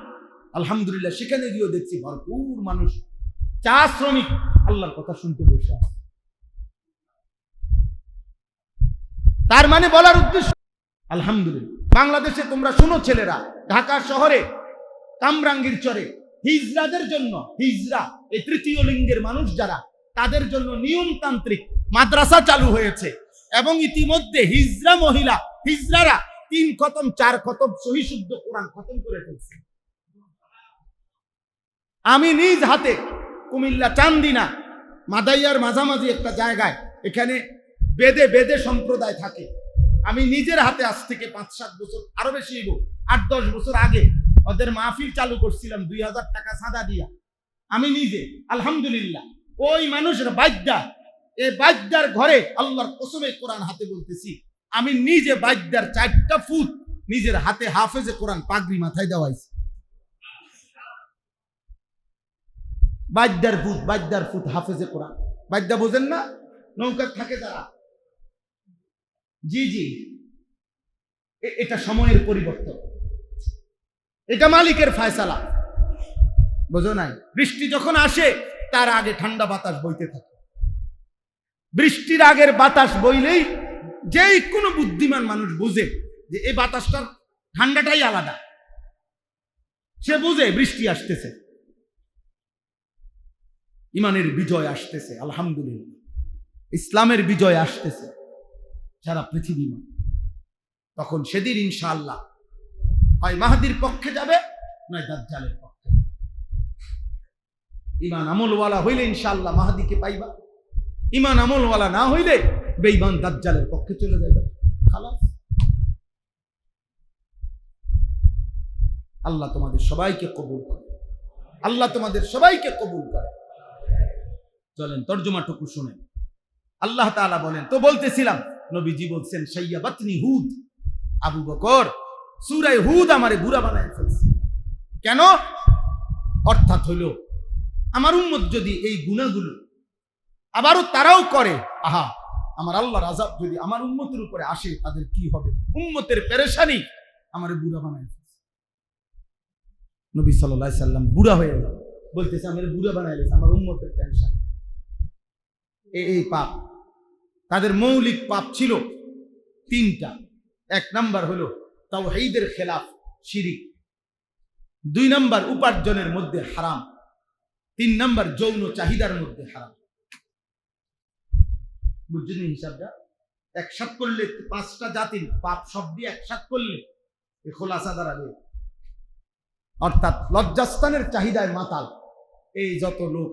আলহামদুলিল্লাহ, সেখানে গিয়েও দেখছি ভরপুর মানুষ চা শ্রমিক আল্লাহর কথা শুনতে বসে আছে। তার মানে বলার উদ্দেশ্য, আলহামদুলিল্লাহ, বাংলাদেশে তোমরা শুনো ছেলেরা, ঢাকা শহরে কামরাঙ্গীর চরে হিজড়াদের জন্য, হিজড়া এই 3য় লিঙ্গের মানুষ যারা, তাদের জন্য নিয়মতান্ত্রিক মাদ্রাসা চালু হয়েছে। এবং ইতিমধ্যে হিজড়া মহিলা, হিজড়ারা 3 খতম 4 খতম সহি শুদ্ধ কোরআন খতম করে ফেলছে। আমি নিজ হাতে কুমিল্লা চান্দিনা মাদাইয়ার মাঝামাঝি একটা জায়গায়, এখানে বেদে সম্প্রদায় থাকে, আমি নিজের হাতে আজ থেকে 5-7 বছর, আরো বেশি 8-10 বছর আগে ওদের মাহফিল চালু করছিলাম 2000 টাকা চাঁদা দিয়া। আমি নিজে, আলহামদুলিল্লাহ, ওই মানুষের বাদ্যা, এই বাদ্যার ঘরে আল্লাহর কসমে কোরআন হাতে বলতেছি, আমি নিজে বাদ্যার 4টা ফুট নিজের হাতে হাফেজে কোরআন পাগড়ি মাথায় দেওয়াইছি। বাদ্যার ফুট হাফেজে কোরআন। বাদ্যা বোঝেন না, নৌকা থাকে তারা। জি, এটা সময়ের পরিবর্তন, এটা মালিকের ফয়সালা, বোঝো নাই? বৃষ্টি যখন আসে তার আগে ঠান্ডা বাতাস বইতে থাকে। বৃষ্টির আগের বাতাস বইলেই যেই কোনো বুদ্ধিমান মানুষ বুঝে যে এই বাতাসটার ঠান্ডাটাই আলাদা, সে বুঝে বৃষ্টি আসতেছে, ইমানের বিজয় আসতেছে। আলহামদুলিল্লাহ, ইসলামের বিজয় আসতেছে সারা পৃথিবী। তখন সেদিন ইনশাআল্লাহ হয় মাহদির পক্ষে যাবে, নয় দাজ্জালের পক্ষে। ইমান আমলওয়ালা হইলে ইনশাআল্লাহ মাহদিকে পাইবা, ইমান আমলওয়ালা না হইলে বেঈমান দাজ্জালের পক্ষে চলে যাবে। খালাস। আল্লাহ তোমাদের সবাইকে কবুল করে, আল্লাহ তোমাদের সবাইকে কবুল করে। চলেন তর্জমাটুকু শুনেন। আল্লাহ তাআলা বলেন, তো বলতেছিলাম নবীজি বলছেন শাইয়াবাতনি হুদ, আবু বকর সূরা হুদ আমারে বুড়া বানায় ফেলছে। কেন? অর্থাৎ হলো আমার উম্মত যদি এই গুনাহগুলো আবারও তারাও করে, আহা আমার আল্লাহর আযাব যদি আমার উম্মতের উপরে আসে তাদের কি হবে? উম্মতের পেরেশানি আমারে বুড়া বানায় ফেলছে। নবী সাল্লাল্লাহু আলাইহি সাল্লাম বুড়া হয়ে গেল, বলতেছে আমারে বুড়া বানায় ফেলছে, আমার উম্মতের টেনশন। এই পাপ, তাদের মৌলিক পাপ ছিল তিনটা। এক নাম্বার হলো তাওহীদের খেলাফ, শিরিক। 2 নাম্বার উপার্জনের মধ্যে হারাম। 3 নাম্বার যৌন চাহিদার মধ্যে হারাম। বুঝছেন হিসাবটা? একসাথ করলে 5টা জাতির পাপ সব দিয়ে একসাথ করলে এই খোলাসা দাঁড়াবে। অর্থাৎ লজ্জাস্থানের চাহিদায় মাতাল এই যত লোক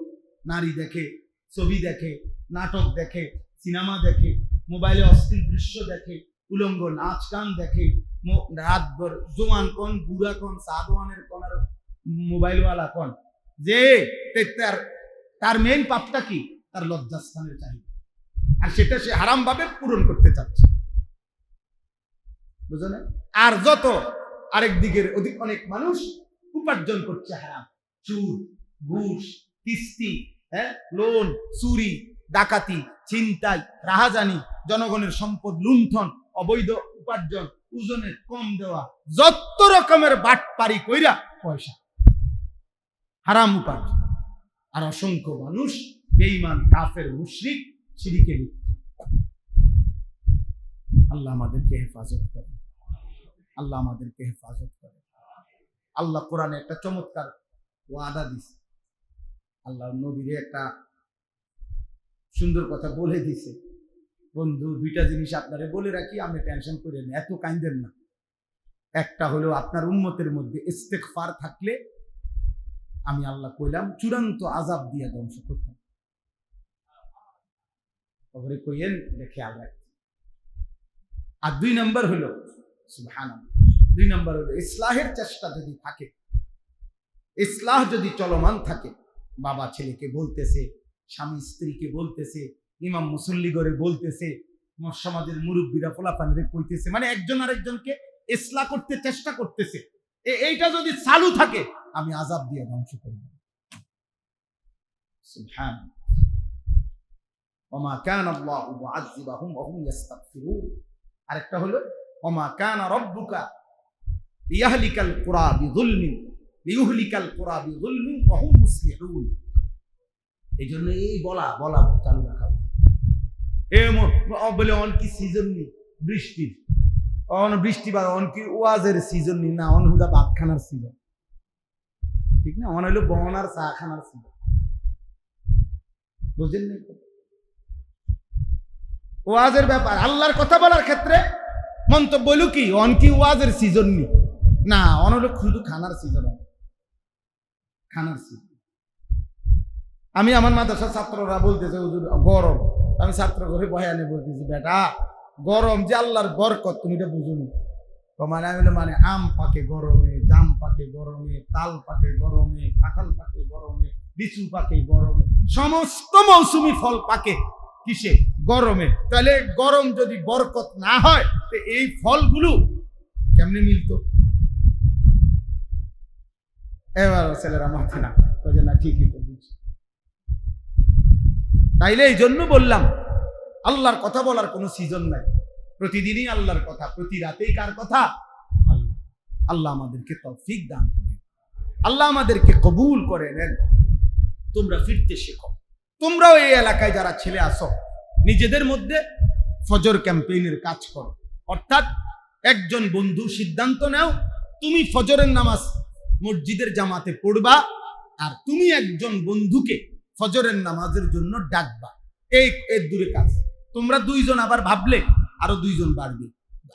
নারী দেখে, ছবি দেখে, নাটক দেখে, সিনেমা দেখে, মোবাইলে অশ্লীল দৃশ্য দেখে, উলঙ্গ নাচ গান দেখে, রাতভর জোয়ান কোন, বুড়া কোন, সাদওয়ানের কোন আর মোবাইলওয়ালা কোন, যে তার মেইন পাপটা কি? তার লজ্জাস্থানের চাহিদা, আর সেটা সে হারাম ভাবে পূরণ করতে চাচ্ছে, বুঝলেন? আর যত আরেক দিকের অনেক মানুষ উপার্জন করছে হারাম, চুর, ঘুষ, কিস্তি, লোন, চুরি, ডাকাতি, ছিনতাই, রাহাজানি, জনগণের সম্পদ লুণ্ঠন, অবৈধ উপার্জন, ওজনে কম দেওয়া, যত রকমের বাটপারি কইরা পয়সা, হারাম উপার্জন। আর অসংখ্য মানুষ বেঈমান, কাফের, মুশরিক, শিরকে লিপ্ত। আল্লাহ আমাদেরকে হেফাজত করে, আল্লাহ আমাদেরকে হেফাজত করে। আল্লাহ কোরআনে একটা চমৎকার ওয়াদা দিছে, আল্লাহ নবীরে একটা সুন্দর কথা বলে দিছে। বন্ধু, 2টা জিনিস আপনারে বলে রাখি, আপনি টেনশন করেন, এত কাঁদেন না। একটা হলো আপনার উম্মতের মধ্যে ইস্তেগফার থাকলে আমি আল্লাহ কইলাম চূড়ান্ত আযাব দিয়ে ধ্বংস করতাম। তবে কইেন খেয়াল রাখতে। আর 2 নাম্বার হলো সুবহানাল্লাহ, 2 নাম্বার হলো ইসলাহের চেষ্টা যদি থাকে, ইসলাহ যদি চলমান থাকে, বাবা ছেলেকে বলতেছে, স্বামী স্ত্রীকে বলতেছে, ইমাম মুসল্লি করে বলতেছে, সমাজের মুরব্বীরা পোলাপানরে কইতেছে, মানে একজন আরেকজনকে ইসলাহ করতে চেষ্টা করতেছে, এইটা যদি চালু থাকে আমি আযাব দিয়ে ধ্বংস করব। সুবহানাল্লাহ। ওমা কানা আল্লাহু মুআযযিবাহুম ওয়া হুম ইস্তাগফিরুন। আরেকটা হলো ওমা কানা রাব্বুকা লিয়াহলিকাল কুরা বিযুলমিন লিয়ুহলিকাল কুরা বিযুলমিন ওয়া হুম মুসলিহুন। এইজন্য এই বলা চালু রাখা। বলে অন কি সিজন নি বৃষ্টির, অন বৃষ্টি বা অন কি ওয়াজের সিজন নি, না অন হুদা ভাত খানার সিজন, ঠিক না? অন হইলো বনার চা খানার সিজন, বুঝলেন না? ওয়াজের ব্যাপার, আল্লাহর কথা বলার ক্ষেত্রে মন্তব্য হইল কি অন কি ওয়াজের সিজন নি, না অন হলো শুধু খানার সিজন, খানার সিজন। আমি আমার মাদ্রাসার ছাত্ররা বলতেছে হুজুর গরম, আমি ছাত্র ঘরে বয়ানে বলতেছি বেটা গরম যে আল্লাহর বরকত, তুমি এটা বুঝুনি। মানে আম পাকে গরমে, জাম পাকে গরমে, তাল পাকে গরমে, কাঁঠাল পাকে গরমে, লিচু পাকে গরমে, সমস্ত মৌসুমি ফল পাকে কিসে? গরমে। তাহলে গরম যদি বরকত না হয় তো এই ফলগুলো কেমনে মিলতো? এবার ছেলেরা মাথা না না, ঠিকই তো বুঝছি। তাইলে এই জন্য বললাম আল্লাহর কথা বলার কোনো সিজন নাই, প্রতিদিনই আল্লাহর কথা, প্রতি রাতেই কার কথা? আল্লাহ আমাদেরকে তৌফিক দান করেন, আল্লাহ আমাদেরকে কবুল করে নেন। তোমরা ফিরতে শেখো, তোমরাও এই এলাকায় যারা ছেলে আসো নিজেদের মধ্যে ফজর ক্যাম্পেইনের কাজ করো। অর্থাৎ একজন বন্ধু সিদ্ধান্ত নাও তুমি ফজরের নামাজ মসজিদের জামাতে পড়বা, আর তুমি একজন বন্ধুকে ফজরের নামাজের জন্য ডাকবা। এই দূরে কাজ। তোমরা 2 জন আবার ভাবলে আরো 2 জন বাড়বে,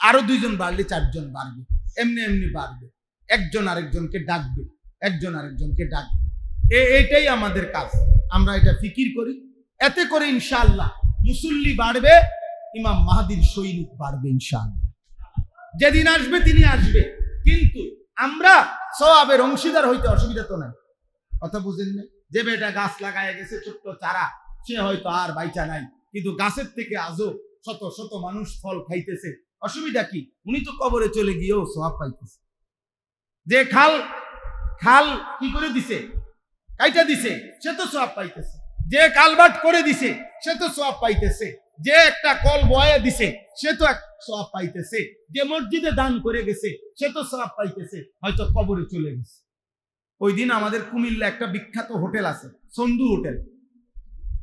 আরো 2 জন বাড়লে 4 জন বাড়বে, এমনি এমনি বাড়বে। একজন আরেকজনকে ডাকবে, একজন আরেকজনকে ডাকবে। এটাই আমাদের কাজ, আমরা এটা ফিকির করি। এতে করে ইনশাআল্লাহ মুসল্লি বাড়বে, ইমাম মাহদির সৈনিক বাড়বে ইনশাআল্লাহ। যেদিন আসবে তিনি আসবে, কিন্তু আমরা সওয়াবের অংশীদার হইতে অসুবিধা তো নাই। কথা বুঝেন না? যে বেটা গাছ লাগায় গেছে ছোট্ট চারা, সে হয়তো আর বাইচা নাই, কিন্তু গাছের থেকে আজও শত শত মানুষ ফল খাইতেছে, অসুবিধা কি? উনি তো কবরে চলে গিয়েও সওয়াব পাইতেছে। যে খাল খাল কি করে দিছে, কাইটা দিছে, সে তো সওয়াব পাইতেছে। যে কালবাট করে দিছে সে তো সওয়াব পাইতেছে। যে একটা কল বয়ে দিছে সে তো সওয়াব পাইতেছে। যে মসজিদে দান করে গেছে সে তো সওয়াব পাইতেছে, হয়তো কবরে চলে গেছে। ওই দিন আমাদের কুমিল্লা একটা বিখ্যাত হোটেল আছে, সন্দু হোটেল,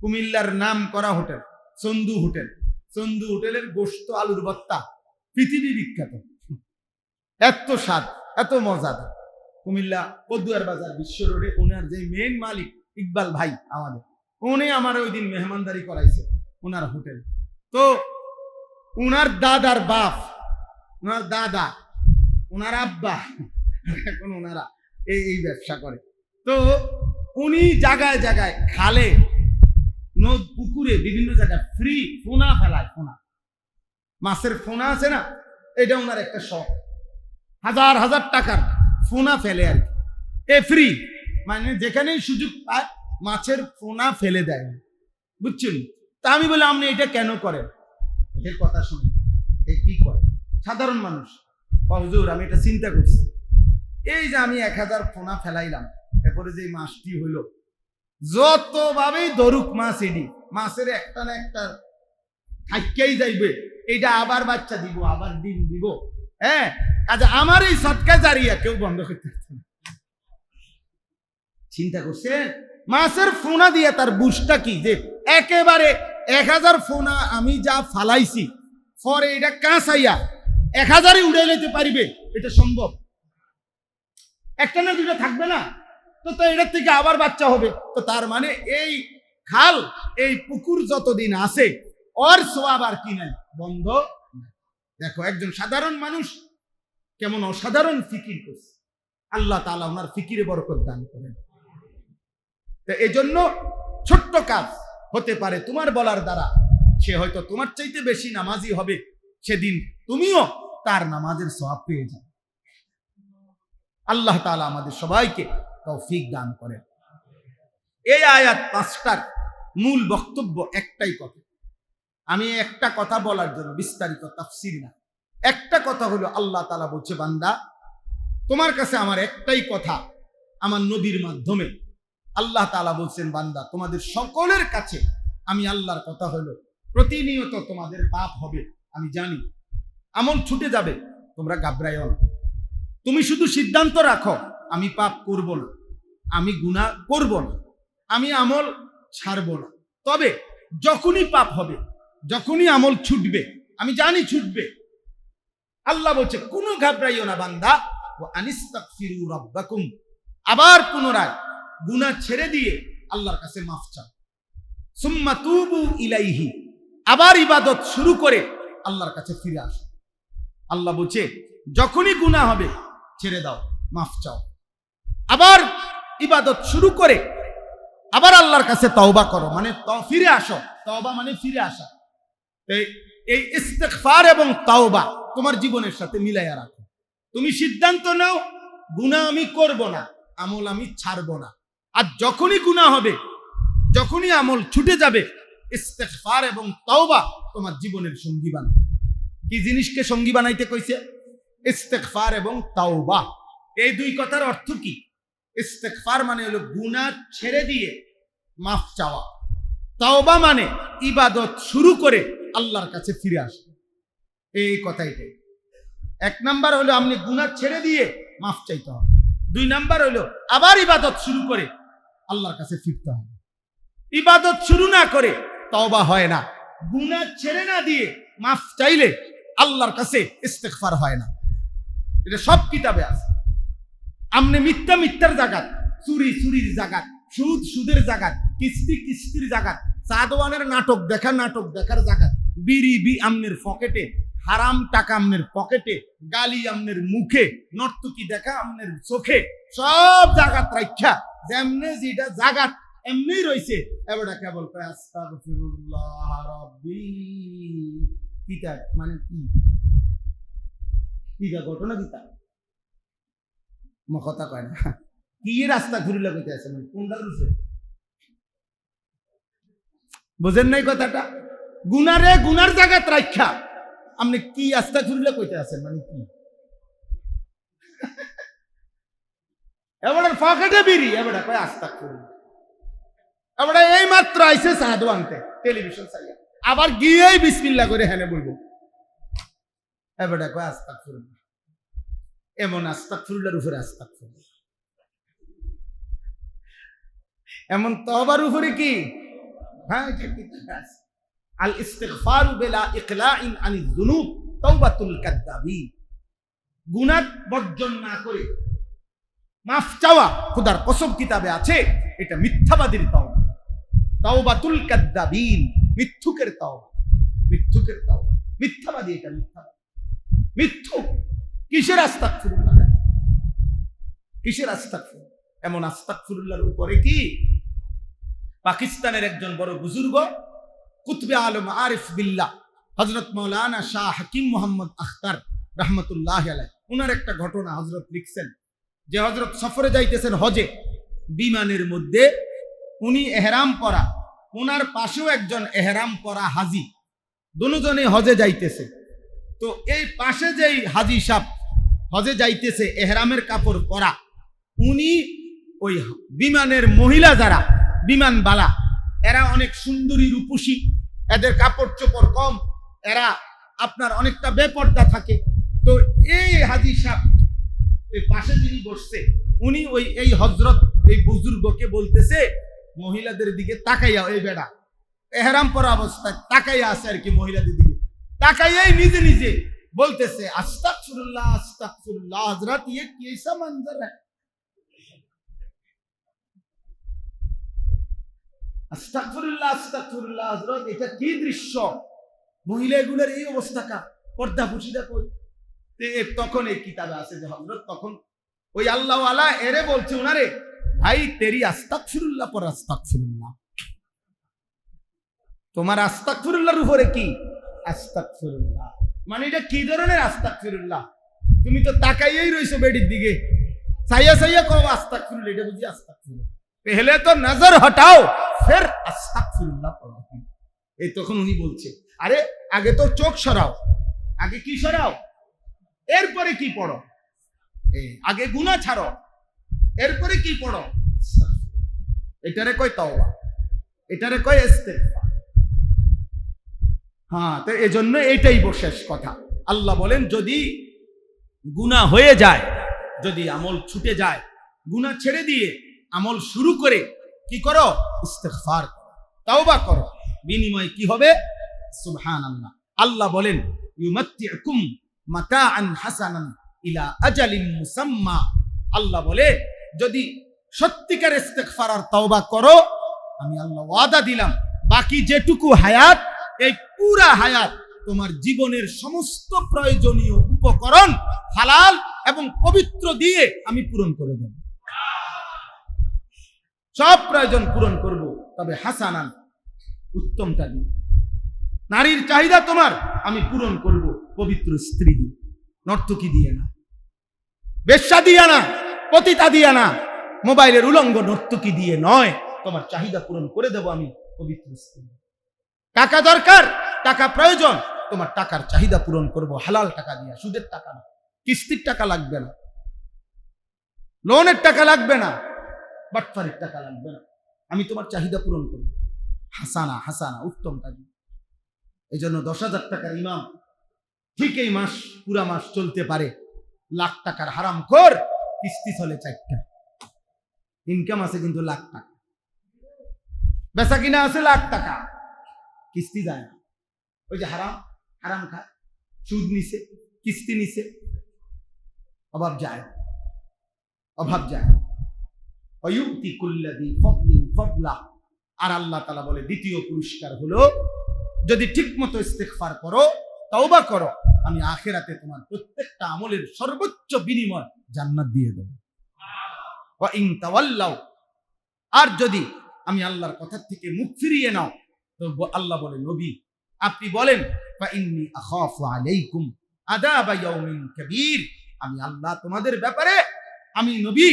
কুমিল্লার নাম করা হোটেল সন্দু হোটেল। সন্দু হোটেলের গোশত আলুর ভর্তা পৃথিবী বিখ্যাত, এত স্বাদ, এত মজাদার। কুমিল্লা পদুয়ার বাজার বিশ্ব রোডে ওনার যে মেন মালিক ইকবাল ভাই আমাদের, উনি আমার ওই দিন মেহমানদারি করাইছে ওনার হোটেল। তো উনার দাদার বাপ, উনার দাদা, উনার আব্বা, এখন ওনারা এই ব্যবসা করে। তো উনি জায়গায় জায়গায় খালে, নদ, পুকুরে, বিভিন্ন জায়গায় ফ্রি ফোনা ফেলায়। ফোনা, মাছের ফোনা আছে না, এটা ওনার একটা শখ। হাজার হাজার টাকার ফোনা ফেলে আর কি, এ ফ্রি, মানে যেখানেই সুযোগ পায় মাছের ফোনা ফেলে দেয়, বুঝছেন? তা আমি বলি আপনি এটা কেন করেন? এর কথা শুনে এই কি করে সাধারণ মানুষ, হুজুর আমি এটা চিন্তা করছি, এই যে আমি 1000 ফোনা ফেলাইলাম, এরপরে যে মাছটি হইল, যতভাবেই ধরুক মাছ, এডি মাছের একটা না একটা থাইকেই যাইবে, এটা আবার বাচ্চা দিব, আবার ডিম দিব। হ্যাঁ, কাজে আমার এই সৎকা জারিয়া কেউ বন্ধ করতে পারছে না। চিন্তা করছে মাছের ফোনা দিয়ে তার বুঝটা কি, যে একেবারে 1000 ফোনা আমি যা ফালাইছি, পরে এটা কাঁচাইয়া 1000ই উড়ে যেতে পারিবে, এটা সম্ভব? একটা না দুটো থাকবে না, তো এটার থেকে আবার বাচ্চা হবে। তো তার মানে এই খাল, এই পুকুর যতদিন আছে, ওর সওয়াব আর কি নাই, বন্ধ। দেখো একজন সাধারণ মানুষ কেমন অসাধারণ ফিকির করছে, আল্লাহ তাআলা ওনার ফিকিরে বরকত দান করেন। তো এজন্য ছোট্ট কাজ হতে পারে তোমার বলার দ্বারা, সে হয়তো তোমার চাইতে বেশি নামাজি হবে, সেদিন তুমিও তার নামাজের সওয়াব পেয়ে যাবে। আল্লাহ তাআলা আমাদের সবাইকে তৌফিক দান করেন। এই আয়াত 5টার মূল বক্তব্য একটাই কথা। আমি একটা কথা বলার জন্য বিস্তারিত তাফসীর না, একটা কথা হলো আল্লাহ তাআলা বলছে, বান্দা তোমার কাছে আমার একটাই কথা, আমার নবীর মাধ্যমে আল্লাহ তাআলা বলছেন, বান্দা তোমাদের সকলের কাছে আমি আল্লাহর কথা হলো, প্রতিনিয়ত তোমাদের পাপ হবে, আমি জানি, আমল ছুটে যাবে, তোমরা ঘাবড়াইও না। তুমি শুধু সিদ্ধান্ত রাখো, আমি পাপ করব না, আমি গুনাহ করব না, আমি আমল ছাড়ব না। তবে যখনই পাপ হবে, যখনই আমল ছুটবে, আমি জানি ছুটবে, আল্লাহ বলছে কোনো ঘাবড়াইও না বান্দা, ওয়া আনিস্তাগফিরু রাব্বাকুম, আবার পুনরায় গুনাহ ছেড়ে দিয়ে আল্লাহর কাছে মাফ চাও। সুম্মা তুবু ইলাইহি, আবার ইবাদত শুরু করে আল্লাহর কাছে ফিরে আসো। আল্লাহ বলছে যখনই গুনাহ হবে ছেড়ে দাও, মাফ চাও, আবার ইবাদত শুরু করে আবার আল্লাহর কাছে তওবা করো, মানে ফিরে আসো। তওবা মানে ফিরে আসা। এই ইস্তিগফার এবং তওবা তোমার জীবনের সাথে মিলাইয়া রাখো। তুমি সিদ্ধান্ত নাও, গুনাহ আমি করব না, আমল আমি ছাড়ব না। আর যখনই গুনাহ হবে, যখনই আমল ছুটে যাবে, ইস্তিগফার এবং তওবা তোমার জীবনের সঙ্গী বানাও। কি জিনিসকে সঙ্গী বানাইতে কইছে? ইস্তিগফার এবং তওবা। এই দুই কথার অর্থ কি? ইস্তিগফার মানে হলো গুনাহ ছেড়ে দিয়ে মাফ চাওয়া, তওবা মানে ইবাদত শুরু করে আল্লাহর কাছে ফিরে আসা। এই কথাইটাই। 1 নাম্বার হলো আপনি গুনাহ ছেড়ে দিয়ে মাফ চাইতে হবে। 2 নাম্বার হলো আবার ইবাদত শুরু করে আল্লাহর কাছে ফিরতে হবে। ইবাদত শুরু না করে তওবা হয় না, গুনাহ ছেড়ে না দিয়ে মাফ চাইলে আল্লাহর কাছে ইস্তিগফার হয় না। এটা সব কিতাবে আছে। আমনে মিথ্যা মিথ্যার জায়গাত, চুরি চুরির জায়গাত, সুদ সুদের জায়গাত, কিস্তি কিস্তির জায়গাত, সাদওয়ানের নাটক দেখার জায়গাত, বিড়ি আমনের পকেটে, হারাম টাকা আমনের পকেটে, গালি আমনের মুখে, নর্তকি দেখা আমনের চোখে, সব জায়গাত রাখা যেমনে যেটা জায়গাত এমনি রইছে। এবারে কেবল আস্তাগফিরুল্লাহ রাব্বি, কিতা মানে কি, কিটা ঘটনা কিতা কথা কয় না কি রাস্তা ঘুরিলে কইতে আছে মানে কোনটা রুছে বুঝেন নাই কথাটা গুনারে গুনার জায়গাত রাখা আপনি কি রাস্তা ঘুরিলে কইতে আছেন মানে কি এবারে পকেটে বিড়ি এবারে কয় আস্তাগফিরুল্লাহ এবারে এই মাত্র আইছে সাধু আনতে টেলিভিশন চাইয়া আবার গিয়েই বিসমিল্লাহ করে হেনে বলবো এবারে কয় আস্তাগফিরুল্লাহ এমন আস্তাগফিরুল্লাহর উপরে আস্তাগফিরুল্লাহ এমন তওবার উপরে কি হ্যাঁ আল ইস্তিগফারু বিলা ইকলাইন আনিজ যুনুব তাওবাতুল কাদ্দাবিন গুনাহ বর্জন না করে মাফ চাওয়া খোদার কসম কিতাবে আছে এটা মিথ্যাবাদীর তওবা তাওবাতুল কাদ্দাবিন মিথ্যুকের তওবা মিথ্যাবাদী এটা মিথ্যুক কিসের আস্তাগফিরুল্লাহ কিসের আস্তাগফিরুল্লাহ এমন আস্তাগফিরুল্লাহর উপরে কি পাকিস্তানের একজন বড় বুজুর্গ কুতবে আলম আরিফ বিল্লাহ হযরত মাওলানা শাহ হাকিম মোহাম্মদ আখতার রাহমাতুল্লাহি আলাইহি উনার একটা ঘটনা হযরত লিখছেন যে হযরত সফরে যাইতেছেন হজে বিমানের মধ্যে উনি ইহরাম পরা ওনার পাশেও একজন ইহরাম পরা হাজী দুজনে হজে যাইতেছে তো এই পাশে যেই হাজী সাহেব হজে যাইতেছে ইহরামের কাপড় পরা উনি ওই বিমানের মহিলা যারা বিমানবালা এরা অনেক সুন্দরী রূপসী এদের কাপড় চোপড় কম এরা আপনার অনেকটা বেপর্দা থাকে তো এই হাজী সাহেব এই পাশে যিনি বসছে উনি ওই এই হযরত এই বুজুর্গকে বলতেছে মহিলাদের দিকে তাকাইয়া এই বেড়া ইহরাম পরা অবস্থায় তাকাইয়া আছে আর কি মহিলাদের দিকে তাকাইয়াই নিজে নিজে বলতেছে আস্তাগফিরুল্লাহ আস্তাগফিরুল্লাহ হযরত ये कैसा मंजर है আস্তাগফিরুল্লাহ আস্তাগফিরুল্লাহ হযরত এটা কি দৃশ্য মহিলাগুলোর এই অবস্থাটা পর্দা পুশিদা কই তখন এই কিতাবে আছে যে হযরত তখন ওই আল্লাহ ওয়ালা এরে বলছে উনারে ভাই তেরি আস্তাগফিরুল্লাহ পর আস্তাগফিরুল্লাহ তোমার আস্তাগফিরুল্লাহর উপরে কি আস্তাগফিরুল্লাহ মানে এটা কি ধরনের আস্তাগফিরুল্লাহ তুমি তো তাকাইয়াই রইছো বেডির দিকে চাইয়া চাইয়া কও আস্তাগফিরুল্লাহ এটা বুঝি আস্তাগফিরুল্লাহ पहले तो नजर हटाओ फिर আস্তাগফিরুল্লাহ পড়ো এই তখন উনি বলছে আরে আগে তো চোখ সরাও আগে কি সরাও এরপরে কি পড়ো আগে গুনাহ ছাড়ো এরপরে কি পড়ো এটারে কয় তওবা এটারে কয় ইস্তিগফার হ্যাঁ তো এজন্য এটাই শেষ কথা আল্লাহ বলেন যদি গুনাহ হয়ে যায় যদি আমল ছুটে যায় গুনাহ ছেড়ে দিয়ে আমল শুরু করে কি করো ইস্তিগফার করো তওবা করো বিনিময়ে কি হবে সুবহানাল্লাহ আল্লাহ বলেন ইউমাত্তিউকুম মাতাআন হাসানান ইলা আজালিন মুসাম্মা আল্লাহ বলে যদি সত্যিকার ইস্তিগফার আর তওবা করো আমি আল্লাহ ওয়াদা দিলাম বাকি যেটুকু হায়াত এই পুরা হায়াত তোমার জীবনের সমস্ত প্রয়োজনীয় উপকরণ হালাল এবং পবিত্র দিয়ে আমি পূরণ করে দেব সব প্রয়োজন পূরণ করব তবে হাসানান উত্তমটা দিয়ে নারীর চাহিদা তোমার আমি পূরণ করব পবিত্র স্ত্রী দিয়ে নর্তকী দিয়ে না বেশ্যা দিয়ে না পতিতা দিয়ে না মোবাইলের উলঙ্গ নর্তকী দিয়ে নয় তোমার চাহিদা পূরণ করে দেব আমি পবিত্র স্ত্রী টাকা দরকার টাকা প্রয়োজন তোমার টাকার চাহিদা পূরণ করব হালাল টাকা দিয়ে সুদের টাকা না কিস্তির টাকা লাগবে না লোনের টাকা লাগবে না বাটফারির টাকা লাগবে না আমি তোমার চাহিদা পূরণ করব হাসানা হাসানা উত্তমটা দিয়ে এই জন্য 10,000 টাকার ইমাম ঠিক এই মাস পুরা মাস চলতে পারে লাখ টাকার হারাম খোর কিস্তি চলে 4টা ইনকাম আছে কিন্তু লাখ টাকা বেচা কিনা আছে লাখ টাকা কিস্তি যায় না ওই যে হারাম হারাম খায় সুদ নিছে কিস্তি নিছে অভাব যায় অয়ুক্তি কুল্লাদি ফদলিন ফদলা আর আল্লাহ তাআলা বলে দ্বিতীয় পুরস্কার হলো যদি ঠিকমতো ইস্তিগফার করো তওবা করো আমি আখিরাতে তোমার প্রত্যেকটা আমলের সর্বোচ্চ বিনিময় জান্নাত দিয়ে দেব ওয়া ইন তাওয়াল্লাউ আর যদি আমি আল্লাহর কথা থেকে মুখ ফিরিয়ে নাও তো আল্লাহ বলে নবী আপনি বলেন ফা ইন্নী আখাফু আলাইকুম আযাবা ইয়াউমিন কাবীর আমি আল্লাহ তোমাদের ব্যাপারে আমি নবী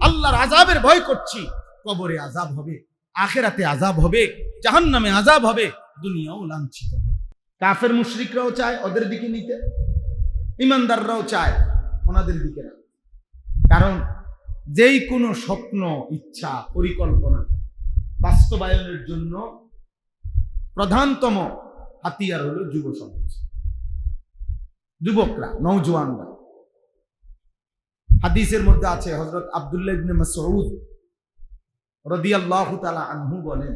আল্লাহর আযাবের ভয় করছি। কবরে আযাব হবে, আখিরাতে আযাব হবে, জাহান্নামে আযাব হবে, দুনিয়াও লাঞ্ছিত হবে। কাফের মুশরিকরাও চায় ওদের দিকে নিতে, ইমানদাররাও চায় ওনাদের দিকে না। কারণ যেই কোনো স্বপ্ন, ইচ্ছা, পরিকল্পনা বাস্তবায়নের জন্য প্রধানতম হাতিয়ার হলো যুব সমাজ, যুবকরা, নওজোয়ানরা। হাদিসের মধ্যে আছে, হযরত আব্দুল্লাহ ইবনে মাসউদ রাদিয়াল্লাহু তাআলা আনহু বলেন,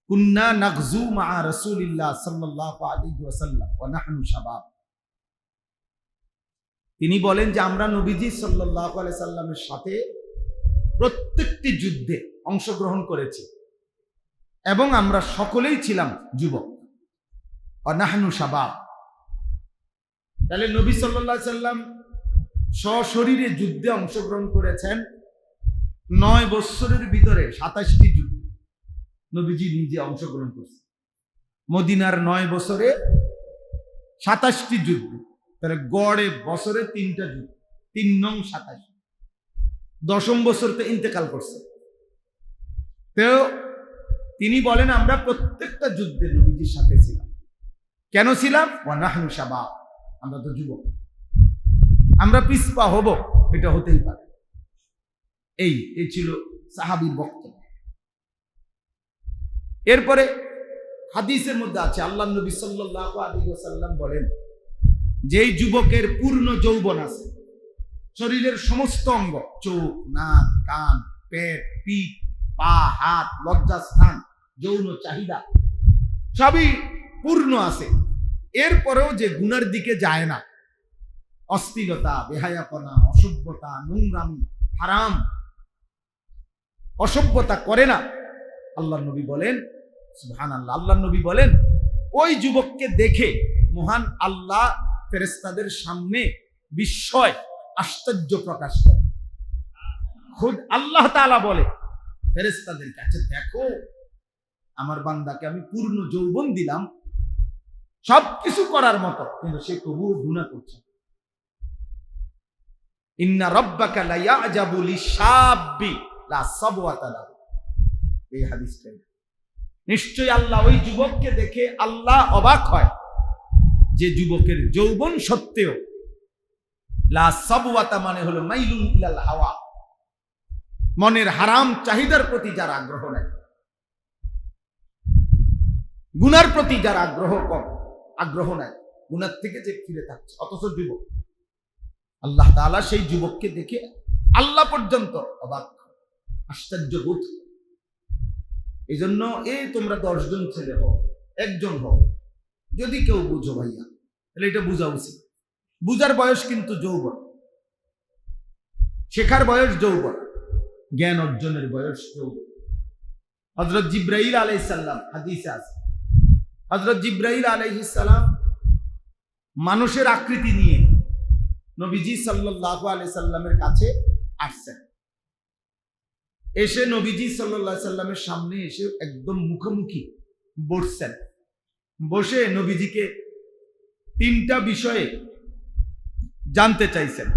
কুন্না নাগজু মা রাসূলিল্লাহ সাল্লাল্লাহু আলাইহি ওয়াসাল্লাম ওয়া নাহনু শাবাব। তিনি বলেন যে আমরা নবীজি সাল্লাল্লাহু আলাইহি সাল্লামের সাথে প্রত্যেকটি যুদ্ধে অংশগ্রহণ করেছি এবং আমরা সকলেই ছিলাম যুবক। ওয়া নাহনু শাবাব, তাহলে নবী সাল্লাল্লাহু আলাইহি সাল্লাম সশরীরে যুদ্ধে অংশগ্রহণ করেছেন 9 বছরের ভিতরে 27টি যুদ্ধ নবীজি নিজে অংশগ্রহণ করেছেন। মদিনার 9 বছরে 27টি যুদ্ধ, তাহলে গড়ে বছরে 3টা যুদ্ধ, 3 নং 27। 10ম বছর তো ইন্তেকাল করছে। তো তিনি বলেন আমরা প্রত্যেকটা যুদ্ধে নবীজির সাথে ছিলাম। কেন ছিলাম? ওয়া নাহনু শাবাব, আমরা তো যুবক, আমরা পিছপা হব এটা হতেই পারে। এই ছিল সাহাবীর বক্তব্য। এরপরে হাদিসের মধ্যে আছে, আল্লাহ নবী সাল্লাল্লাহু আলাইহি ওয়াসাল্লাম বলেন, যেই যুবকের পূর্ণ যৌবন আছে, শরীরের সমস্ত অঙ্গ, চোখ, নাক, কান, পেট, পিঠ, পা, হাত, লজ্জাস্থান, যৌন চাহিদা সবই পূর্ণ আছে, এরপরেও যে গুনার দিকে যায় না, অশ্লীলতা, বেহায়াপনা, অসভ্যতা, নোংরামি, হারাম, অসভ্যতা করে না, আল্লাহ নবী বলেন, সুবহানাল্লাহ, আল্লাহ নবী বলেন ওই যুবককে দেখে মহান আল্লাহ ফেরেশতাদের সামনে বিস্ময়, আশ্চর্য প্রকাশ করে। খুদ আল্লাহ তাআলা বলে ফেরেশতাদের কাছে, দেখো আমার বান্দাকে আমি পূর্ণ যৌবন দিলাম সবকিছু করার মতো, কিন্তু সে তবুও গুনাহ করছে। ইন্না রাব্বাকা লা ইয়াজাবু লিশাব্বি লা সাবওয়াতা লাহু, এই হাদিসটা। নিশ্চয়ই আল্লাহ ওই যুবককে দেখে আল্লাহ অবাক হয় যে যুবকের যৌবন সত্ত্বেও, লা সাবওয়াতা মানে হলো মাইলুন ইলাল হাওয়া, মনের হারাম চাহিদার প্রতি যার আগ্রহ নাই, গুনার প্রতি যার আগ্রহ নাই, গুনার থেকে যে ফিরে থাকছে, অথচ যুবক। আল্লাহ তাআলা সেই যুবককে দেখে আল্লাহ পর্যন্ত অবাক, আশ্চর্য বোধ। এই জন্য তোমরা 10 জন ছেলে হও, একজন হও, যদি কেউ বুঝো ভাইয়া, তাহলে এটা বুঝা উচিত। বুঝার বয়স কিন্তু যৌবন, শেখার বয়স যৌবন, জ্ঞান অর্জনের বয়স যৌবন। হযরত জিবরাইল আলাইহিস সালাম, হাদিসে আছে, হযরত জিবরাইল আলাইহিস সালাম মানুষের আকৃতি নিয়ে নবীজি সাল্লাল্লাহু আলাইহি সাল্লামের কাছে আসছেন। এসে নবীজি সাল্লাল্লাহু আলাইহি সাল্লামের সামনে এসে একদম মুখোমুখি বসছেন। বসে নবীজিকে 3টা বিষয়ে জানতে চাইছেন।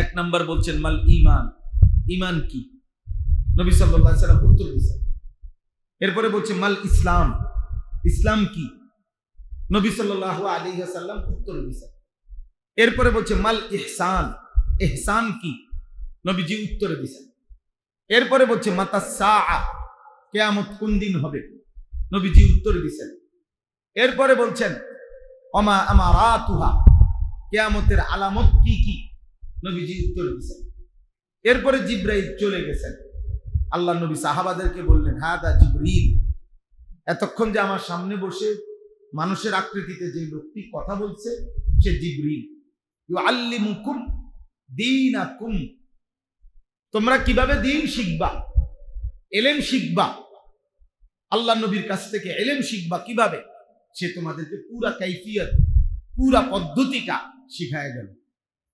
1 নাম্বার বলছেন মাল ঈমান, ঈমান কি? নবী সাল্লাল্লাহু আলাইহি সাল্লাম উত্তর দিয়েছেন। এরপরে বলছে মাল ইসলাম, ইসলাম কি? নবী সাল্লাল্লাহু আলাইহি ওয়াসাল্লাম উত্তর দিয়েছেন। এরপরে বলছে মাল ইহসান, ইহসান কি? নবীজি উত্তর দিয়েছেন। এরপরে বলছে মাতাস সাআ, কিয়ামত কোন দিন হবে? নবীজি উত্তর দিয়েছেন। এরপরে বলছেন ওমা আমারাতুহা, কিয়ামতের আলামত কি কি? নবীজি উত্তর দিয়েছেন। এরপরে জিবরাইল চলে গেছেন। আল্লাহ নবী সাহাবাদেরকে বললেন, হাদা জিবরিল, এতক্ষণ যে আমার সামনে বসে মানুষের আকৃতিতে যে লোকটি কথা বলছে সে জিবরিল। ইউআল্লিমুকুম দীনাকুম, তোমরা কিভাবে দ্বীন শিখবা, ইলম শিখবা, আল্লাহ নবীর কাছ থেকে ইলম শিখবা কিভাবে, সে তোমাদেরকে পুরা কাইফিয়ত, পুরা পদ্ধতিটা শিখায় গেল।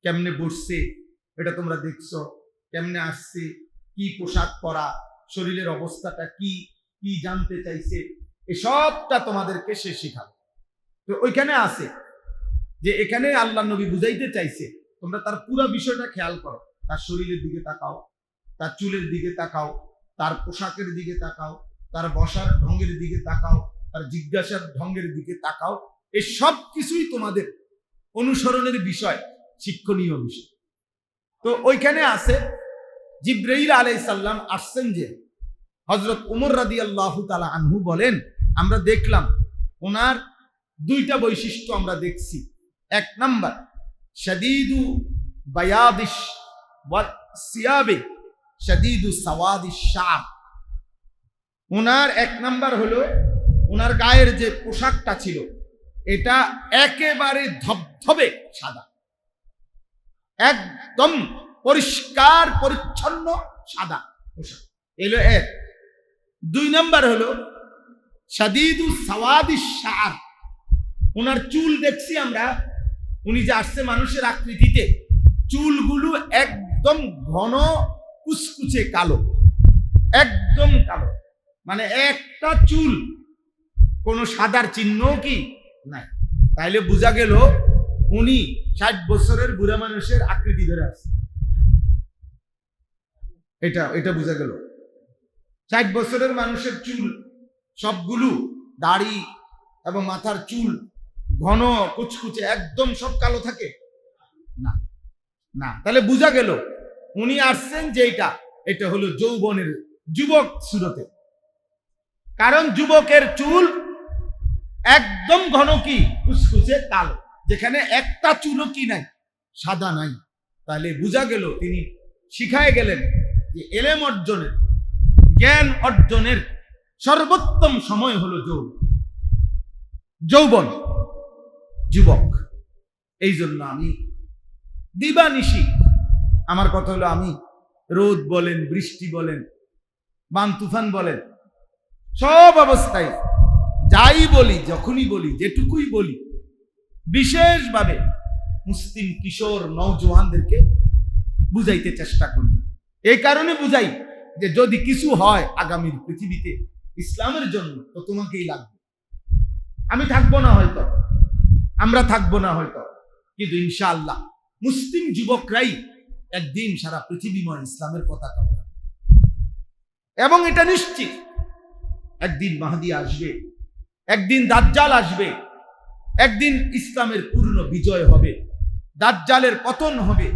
কেমনে বসছে এটা তোমরা দেখছো, কেমনে আসছে, কি পোশাক পরা, শরীরের অবস্থাটা কি কি জানতে চাইছে, এসবটা তোমাদেরকে সে শিখাবে। তো ওইখানে আছে যে এখানে আল্লাহ নবী বুঝাইতে চাইছে তোমরা তার পুরো বিষয়টা খেয়াল করো, তার শরীরের দিকে তাকাও, তার চুলের দিকে তাকাও, তার পোশাকের দিকে তাকাও, তার বসার ঢঙ্গের দিকে তাকাও, তার জিজ্ঞাসার ঢঙ্গের দিকে তাকাও। এই সব কিছুই তোমাদের অনুসরণের বিষয়, শিক্ষণীয় বিষয়। তো ওইখানে আছে জিবরাইল আলাইহিস সালাম আসছেন, যে হযরত ওমর রাদিয়াল্লাহু তাআলা আনহু বলেন, আমরা দেখলাম ওনার দুইটা বৈশিষ্ট্য আমরা দেখছি। এক নাম্বার শাদীদু বায়াদিশ ওয়া সিয়াবে শাদীদু সাওয়াদিশ শার। ওনার এক নাম্বার হলো ওনার গায়ের যে পোশাকটা ছিল এটা একেবারে ধবধবে সাদা, একদম পরিষ্কার পরিচ্ছন্ন সাদা পোশাক, এলো এক। দুই নাম্বার হলো শাদীদু সাওয়াদিশ শার। ওনার চুল দেখছি আমরা, উনি যে আসছে মানুষের আকৃতিতে, চুলগুলো একদম ঘন কুচকুচে কালো, একদম কালো, মানে একটা চুল কোনো সাদার চিহ্ন কি নাই। তাইলে বোঝা গেল উনি 60 বছরের বুড়া মানুষের আকৃতি ধরে আসছে। এটা বোঝা গেল। 60 বছরের মানুষের চুল সবগুলো, দাড়ি এবং মাথার চুল ঘন কুচকুচে একদম সব কালো থাকে না, না। তাহলে বোঝা গেল উনি আসছেন যে এটা হলো যৌবনের যুবক সুরতে। কারণ যুবকের চুল একদম ঘন কি কুচকুচে কালো, যেখানে একটা চুলও কি নাই, সাদা নাই। তাহলে বোঝা গেল তিনি শিখায় গেলেন যে এলেম অর্জনের, জ্ঞান অর্জনের সর্বোত্তম সময় হলো যৌবন, যুবক। এই জন্য আমি দিবানিশি, আমার কথা হলো, আমি রোদ বলেন, বৃষ্টি বলেন, বান তুফান বলেন, সব অবস্থায় যাই বলি, যখনই বলি, যেটুকুই বলি, বিশেষভাবে মুসলিম কিশোর নওজোয়ানদেরকে বুঝাইতে চেষ্টা করি। এই কারণে বুঝাই যে যদি কিছু হয় আগামীর পৃথিবীতে ইসলামের জন্য, তো তোমাকেই লাগবে। আমি থাকবো না হয়তো, আমরা থাকবো না হয়তো, কিন্তু ইনশাআল্লাহ মুসলিম যুবকরাই একদিন সারা পৃথিবীময় ইসলামের পতাকা উঠাবে। এবং এটা নিশ্চিত, একদিন মাহদী আসবে, একদিন দাজ্জাল আসবে, একদিন ইসলামের পূর্ণ বিজয় হবে, দাজ্জালের পতন হবে,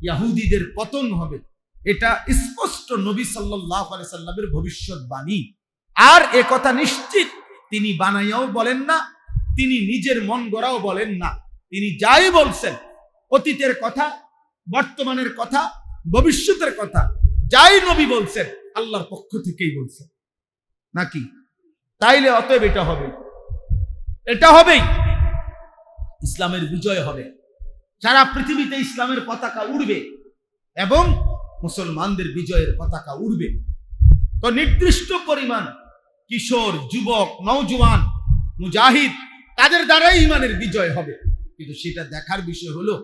ইহুদিদের পতন হবে। এটা স্পষ্ট নবী সাল্লাল্লাহু আলাইহি সাল্লামের ভবিষ্যৎবাণী। আর এ কথা নিশ্চিত তিনি বানাইয়াও বলেন না, তিনি নিজের মন গড়াও বলেন না। তিনি যাই বলছেন, অতীতের কথা, বর্তমানের কথা, ভবিষ্যতের কথা, যাই নবী বলছেন আল্লাহর পক্ষ থেকেই বলছেন নাকি? তাইলে অতএব এটা হবেই, ইসলামের বিজয় হবে, সারা পৃথিবীতে ইসলামের পতাকা উড়বে এবং মুসলমানদের বিজয়ের পতাকা উড়বে। তো নির্দিষ্ট পরিমাণ কিশোর, যুবক, নওজোয়ান, মুজাহিদ, তাদের দ্বারাই ইমানের বিজয় হবে। কিন্তু সেটা দেখার বিষয় হলো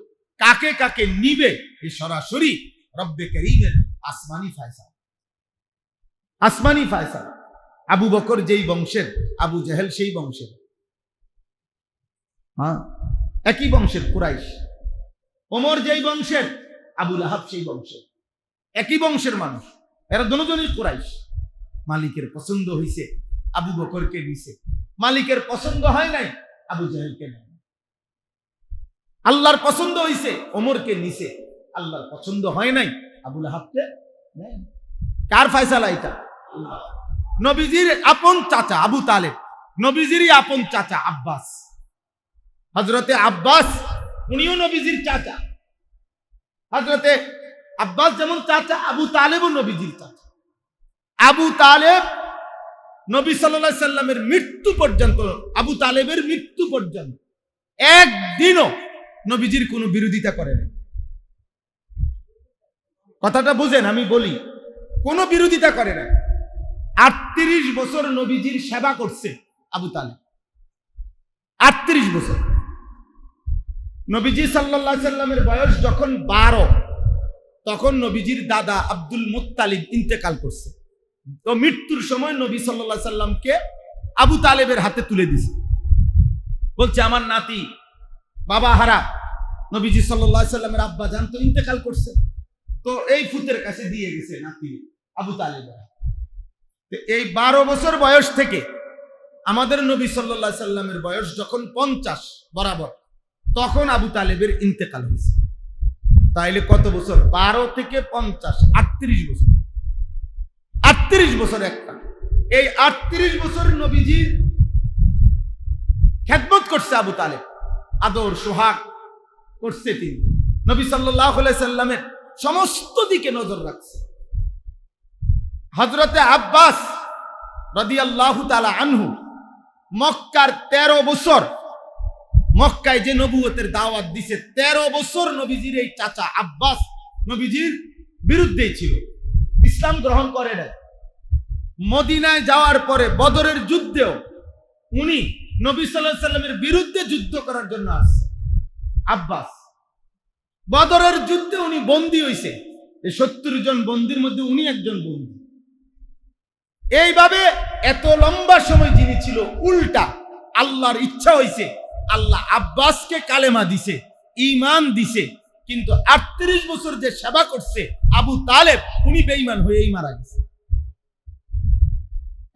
কাকে কাকে নিবে, এই সরাসরি রব্বে করিমের আসমানি ফায়সালা। আসমানি ফায়সালা। আবু বকর যেই বংশের, আবু জেহেল সেই বংশের, একই বংশের কুরাইশ। ওমর যেই বংশের, আবু লাহাব সেই বংশের, একই বংশের মানুষ, এরা দুজনই কুরাইশ। মালিকের পছন্দ হইছে, আবু বকরকে নিছে। মালিকের পছন্দ হয় নাই, আবু জেহেলকে নেয়। আল্লাহর পছন্দ হইছে, ওমরকে নিছে। আল্লাহর পছন্দ হয় নাই, আবু লাহাবকে নেয়। কার ফয়সালা এটা? নবীজির আপন চাচা আবু তালেব, নবীজিরই আপন চাচা আব্বাস, হযরতে আব্বাস, উনিও নবীজির চাচা। হযরতে আব্বাস যেমন চাচা, আবু তালেবও নবীজির চাচা। আবু তালেব নবী সাল্লাল্লাহু আলাইহি সাল্লামের মৃত্যু পর্যন্ত, আবু তালেবের মৃত্যু পর্যন্ত একদিনও নবীজির কোনো বিরোধিতা করেন। কথাটা বুঝেন, আমি বলি, কোনো বিরোধিতা করে না। 38 বছর নবীজির সেবা করছে আবু তালেব, 38 বছর। নবীজি সাল্লাল্লাহু আলাইহি সাল্লামের বয়স যখন 12, তখন নবীজির দাদা আব্দুল মুত্তালিব ইন্তেকাল করছে। তো মৃত্যুর সময় নবী সাল্লাল্লাহু আলাইহি সাল্লামকে আবু তালেবের হাতে তুলে দিছে, বলছে আমার নাতি বাবা হারা। নবীজি সাল্লাল্লাহু আলাইহি সাল্লামের আব্বা জান তো ইন্তেকাল করছে, তো এই ফুতের কাছে দিয়ে গেছে নাতি আবু তালেব। এই 12 বছর বয়স থেকে আমাদের নবী সাল্লাল্লাহু আলাইহি সাল্লামের বয়স যখন 50 বরাবর, তখন আবু তালেবের ইন্তেকাল হয়েছে। তাইলে কত বছর? 12 থেকে 50, 38 বছর। 38 বছর একটা। এই 38 বছর নবীজির খেদমত করছে আবু তালেব, আদর সোহাগ করছে তিনি। নবী সাল্লাল্লাহু আলাইহি সাল্লামের সমস্ত দিকে নজর রাখছে। হযরতে আব্বাস রাদিয়াল্লাহু তাআলা আনহু মক্কার 13 বছর, মক্কায় যে নবুয়তের দাওয়াত দিছে, 13 বছর নবীজির এই চাচা আব্বাস নবীজির বিরুদ্ধেই ছিল, ইসলাম গ্রহণ করে নাই। মদিনায় যাওয়ার পরে বদরের যুদ্ধেও উনি নবী সাল্লাল্লাহু আলাইহি সাল্লামের বিরুদ্ধে যুদ্ধ করার জন্য আসছে। আব্বাস বদরের যুদ্ধে উনি বন্দী হইছে, এই 70 জন বন্দীর মধ্যে উনি একজন বন্দী। এইভাবে এত লম্বা সময় যিনি ছিল, উল্টা আল্লাহর ইচ্ছা হইছে, আল্লাহ আব্বাসকে কালেমা দিছে, ঈমান দিছে, কিন্তু 38 বছর যে সেবা করছে আবু তালেব, উনি বেঈমান হয়েই মারা গেছে।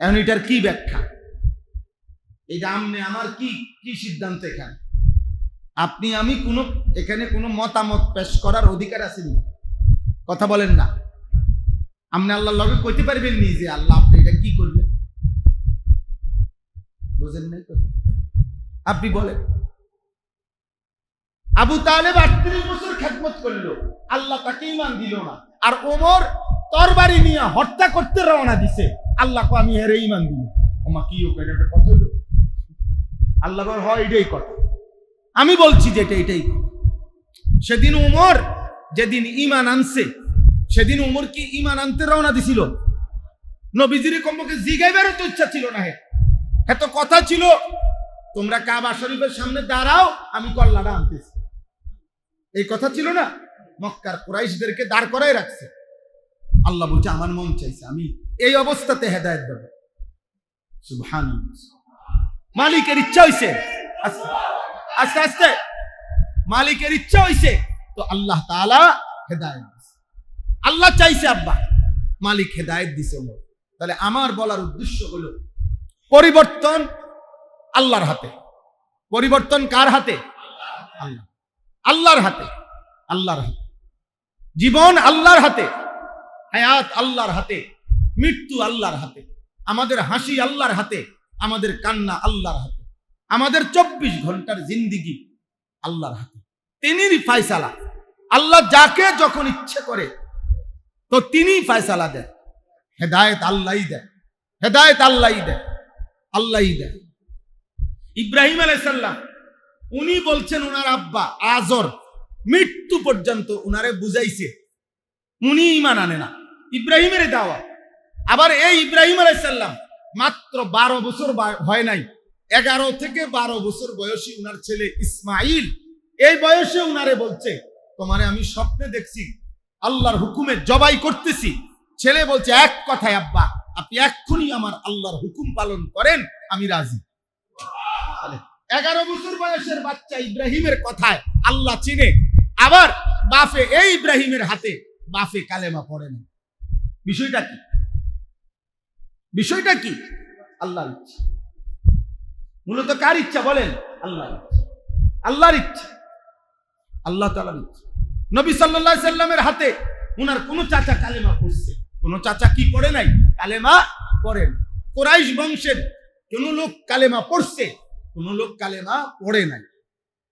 এখন এটার কি ব্যাখ্যা? এটা আমনে আমার কি কি সিদ্ধান্ত? এখানে আপনি আমি এখানে কোনো মতামত পেশ করার অধিকার আছে নি? কথা বলেন না। আপনি আল্লাহর লগে কইতে পারবেন নি যে আল্লাহ আপনি এটা কি করলেন? বুঝেন নাই কথা? আপনি বলেন। আবু তালেব 38 বছর খেদমত করলো, আল্লাহ তাকে ঈমান দিল না। আর ওমর তরবারি নিয়ে হত্যা করতে রওনা দিছে, আল্লাহ কো আমি হেরে ঈমান দিল। ওমা কি ওকে কথা হলো? আল্লাহ বল হয় এটাই কথা, আমি বলছি যে এটাই। সেদিন ওমর যেদিন ঈমান আনছে, সেদিন ওমর কি ঈমান আনতে রওনা দিছিল? নবীজির কমকে জিগাইবারও তো ইচ্ছা ছিল না। এত কথা ছিল, তোমরা কাবা শরীফের সামনে দাঁড়াও, আমি কল্লাটা আনতেছি, এই কথা ছিল না? মক্কার কুরাইশদেরকে দাঁড় করাই রাখছে। আল্লাহ বলছে আমার মন চাইছে আমি এই অবস্থাতে হেদায়েত দেব। সুবহানাল্লাহ। মালিকের ইচ্ছা হইছে, আস্তে আস্তে মালিকের ইচ্ছা হইছে, তো আল্লাহ তাআলা হেদায়েত দিছে। আল্লাহ চাইছে আব্বা, মালিক হেদায়েত দিছে। তাহলে আমার বলার উদ্দেশ্য হলো, পরিবর্তন আল্লাহর হাতে। পরিবর্তন কার হাতে? আল্লাহ, আল্লাহর হাতে, আল্লাহর হাতে। জীবন আল্লাহর হাতে, হায়াত আল্লাহর হাতে, মৃত্যু আল্লাহর হাতে। আমাদের হাসি আল্লাহর হাতে, আমাদের কান্না আল্লাহর হাতে, আমাদের 24 ঘন্টার জিন্দেগি আল্লাহর হাতে। তিনিই ফয়সালা। আল্লাহ যাকে যখন ইচ্ছে করে তো তিনিই ফয়সালা দেন। হেদায়েত আল্লাহই দেন, হেদায়েত আল্লাহই দেন, আল্লাহই দেন। ইব্রাহিম আলাইহিস সালাম উনি বলছেন, ওনার আব্বা আজর মৃত্যু পর্যন্ত উনারে বুঝাইছে, উনি ঈমান আনে না, ইব্রাহিমের দাওয়াত। আবার এই ইব্রাহিম আলাইহিস সালাম মাত্র 12 বছর হয় নাই, 11 থেকে 12 বছর বয়সী উনার ছেলে ইসমাইল, এই বয়সে উনারে বলছে, তোমারে আমি স্বপ্নে দেখছি আল্লাহর হুকুমে জবাই করতেছি। ছেলে বলছে এক কথায়, আব্বা আপনি এক্ষুনি আমার আল্লাহর হুকুম পালন করেন, আমি রাজি। 11 বছর বয়সের বাচ্চা ইব্রাহিমের কথায় আল্লাহ চিনে। আবার বাফে এই ইব্রাহিমের হাতে বাফে কালেমা পড়ে না। বিষয়টা কি? বিষয়টা কি? আল্লাহর ইচ্ছা। মূলত কার ইচ্ছা বলেন? আল্লাহর ইচ্ছা, আল্লাহর ইচ্ছা, আল্লাহ তাআলার ইচ্ছা। নবী সাল্লাল্লাহু আলাইহি সাল্লামের হাতে উনার কোন চাচা কালেমা পড়ছে? কোন চাচা কি পড়ে নাই? কালেমা পড়ে না। কুরাইশ বংশের কোন লোক কালেমা পড়ছে? কোন লোক কালেমা পড়ে নাই।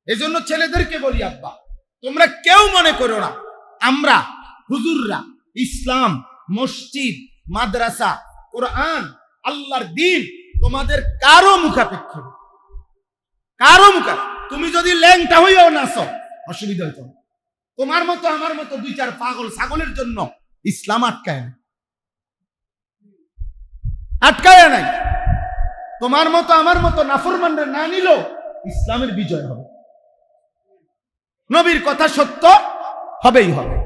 এজন্য ছেলেদেরকে বলি, আব্বা তোমরা কেউ মনে করো না আমরা হুজুররা ইসলাম, মসজিদ, মাদ্রাসা, কোরআন, আল্লাহর দ্বীন তোমাদের কারো মুখাপেক্ষী, কারো মুখা। তুমি যদি ল্যাংটা হইও নাচো, অসুবিধা হইতো না। তোমার মতো আমার মতো 2-4 পাগল ছাগলের জন্য ইসলাম আটকায় না, আটকায় নাই। তোমার মতো আমার মতো নাফরমানরা না নিল ইসলামের বিজয় হবে। নবীর কথা সত্য হবেই হবে,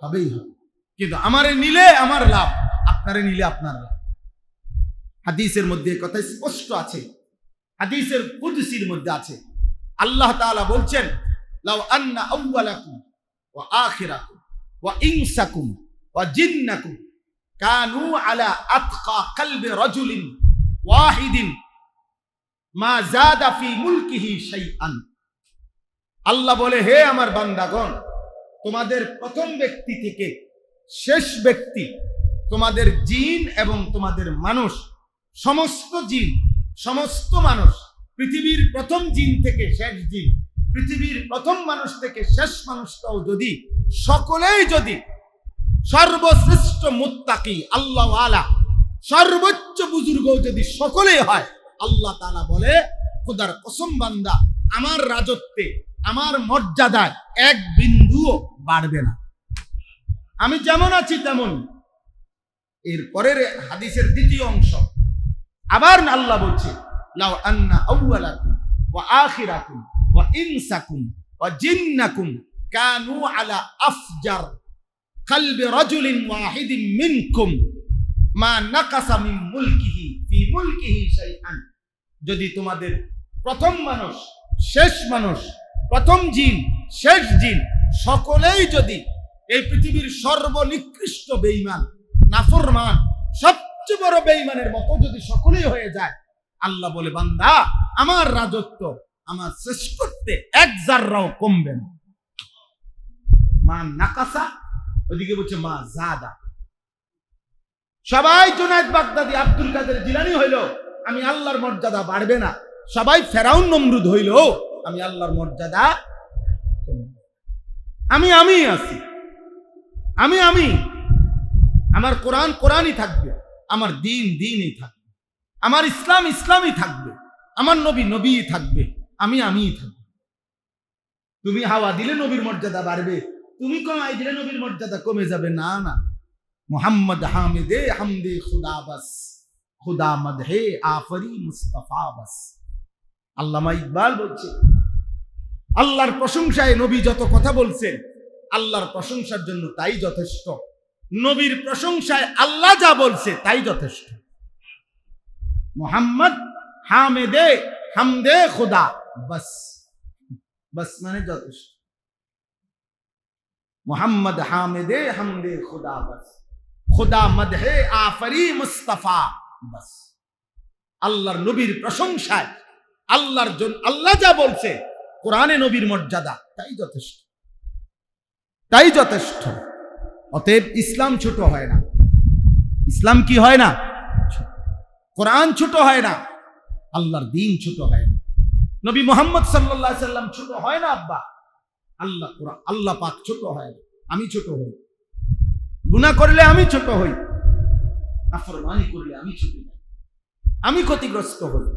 হবেই হবে। কিন্তু আমারে নিলে আমার লাভ, আপনারে নিলে আপনার লাভ। হাদিসের মধ্যে কথা স্পষ্ট আছে, হাদিসের কুদসির মধ্যে আছে। আল্লাহ তাআলা বলছেন, লাউ আন্না আউওয়ালাকুম ওয়া আখিরাকুম ওয়া ইনসাকুম ওয়া জিন্নাকুম কানু আলা আতকা কলবি রাজুলিন ওয়াহিদিন মা যাদা ফি মুলকিহি শাইআন। আল্লাহ বলে, হে আমার বান্দাগণ, তোমাদের প্রথম ব্যক্তি থেকে শেষ ব্যক্তি, তোমাদের জিন এবং তোমাদের মানুষ, সমস্ত জিন সমস্ত মানুষ, পৃথিবীর প্রথম জিন থেকে শেষ জিন, পৃথিবীর প্রথম মানুষ থেকে শেষ মানুষটাও যদি সকলেই যদি সর্বশ্রেষ্ঠ মুত্তাকি আল্লাহ ওয়ালা সর্বোচ্চ বুজুর্গ যদি সকলেই হয়, আল্লাহ তাআলা বলে, খোদার কসম বান্দা, আমার রাজত্বে আমার মর্যাদায় এক বিন্দুও বাড়বে না, আমি যেমন আছি তেমন। এর পরের হাদিসের দ্বিতীয় অংশ আবার আল্লাহ বলছে, লাউ আন্না আউওয়ালাকুম ওয়া আখিরাকুম ওয়া ইনসাকুম ওয়া জিন্নাকুম কানু আলা আফজার কলবি রাজুলিন ওয়াহিদিন মিনকুম মা নাকাসা মিন মুলকিহি ফি মুলকিহি শাইআন। যদি তোমাদের প্রথম মানুষ, শেষ মানুষ, প্রথম জিন, শেষ জিন সকলেই যদি এই পৃথিবীর সর্বনিকৃষ্ট বেঈমান, নাফরমান, সবচেয়ে বড় বেঈমানের মতো যদি সকলেই হয়ে যায়, আল্লাহ বলে, বান্দা, আমার রাজত্ব, আমার শ্রেষ্ঠত্বে এক জাররাও কমবে না। মা নাকাসা, ওদিকে বলছে মা জাদা। সবাই জুনায়েদ বাগদাদি, আব্দুল কাদের জিলানী হইল, আমি আল্লাহর মর্যাদা বাড়বে না। সবাই ফেরাউন নমরুদ হইল, আমি আল্লাহর মর্যাদা, আমি আছি, আমি আমার কোরআন কোরআনই থাকবে, আমার দিন দিনই থাকবে, আমার ইসলাম ইসলামই থাকবে, আমার নবী নবীই থাকবে, আমিই থাকবে। তুমি হাওয়া দিলে নবীর মর্যাদা বাড়বে, তুমি কমাই দিলে নবীর মর্যাদা কমে যাবে, না না। মোহাম্মদ হামিদে হামদে খুদা বাস, খুদা মদহে আফরি মুস্তাফা বাস। আল্লামা ইকবাল বলছে, আল্লাহর প্রশংসায় নবী যত কথা বলছেন, আল্লাহর প্রশংসার জন্য তাই যথেষ্ট। নবীর প্রশংসায় আল্লাহ যা বলছে তাই যথেষ্ট। মোহাম্মদ হামিদে হামদে খুদা বাস, বাস মানে যথেষ্ট। মোহাম্মদ হামিদে হামদে খুদা বাস, খুদা মদহে আফরি মুস্তাফা বাস। আল্লাহর নবীর প্রশংসায়, আল্লাহর জন্য আল্লাহ যা বলছে, কোরআনে নবীর মর্যাদা, তাই যথেষ্ট, তাই যথেষ্ট। অতএব ইসলাম ছোট হয় না। ইসলাম কি হয় না? কোরআন ছোট হয় না, আল্লাহর দ্বীন ছোট হয় না, নবী মুহাম্মদ সাল্লাল্লাহু আলাইহি সাল্লাম ছোট হয় না। আব্বা, আল্লাহ কোরআন, আল্লাহ পাক ছোট হয় না। আমি ছোট হই, গুনাহ করলে আমি ছোট হই, নাফরমানি করলে আমি ছোট হই, আমি ক্ষতিগ্রস্ত হই।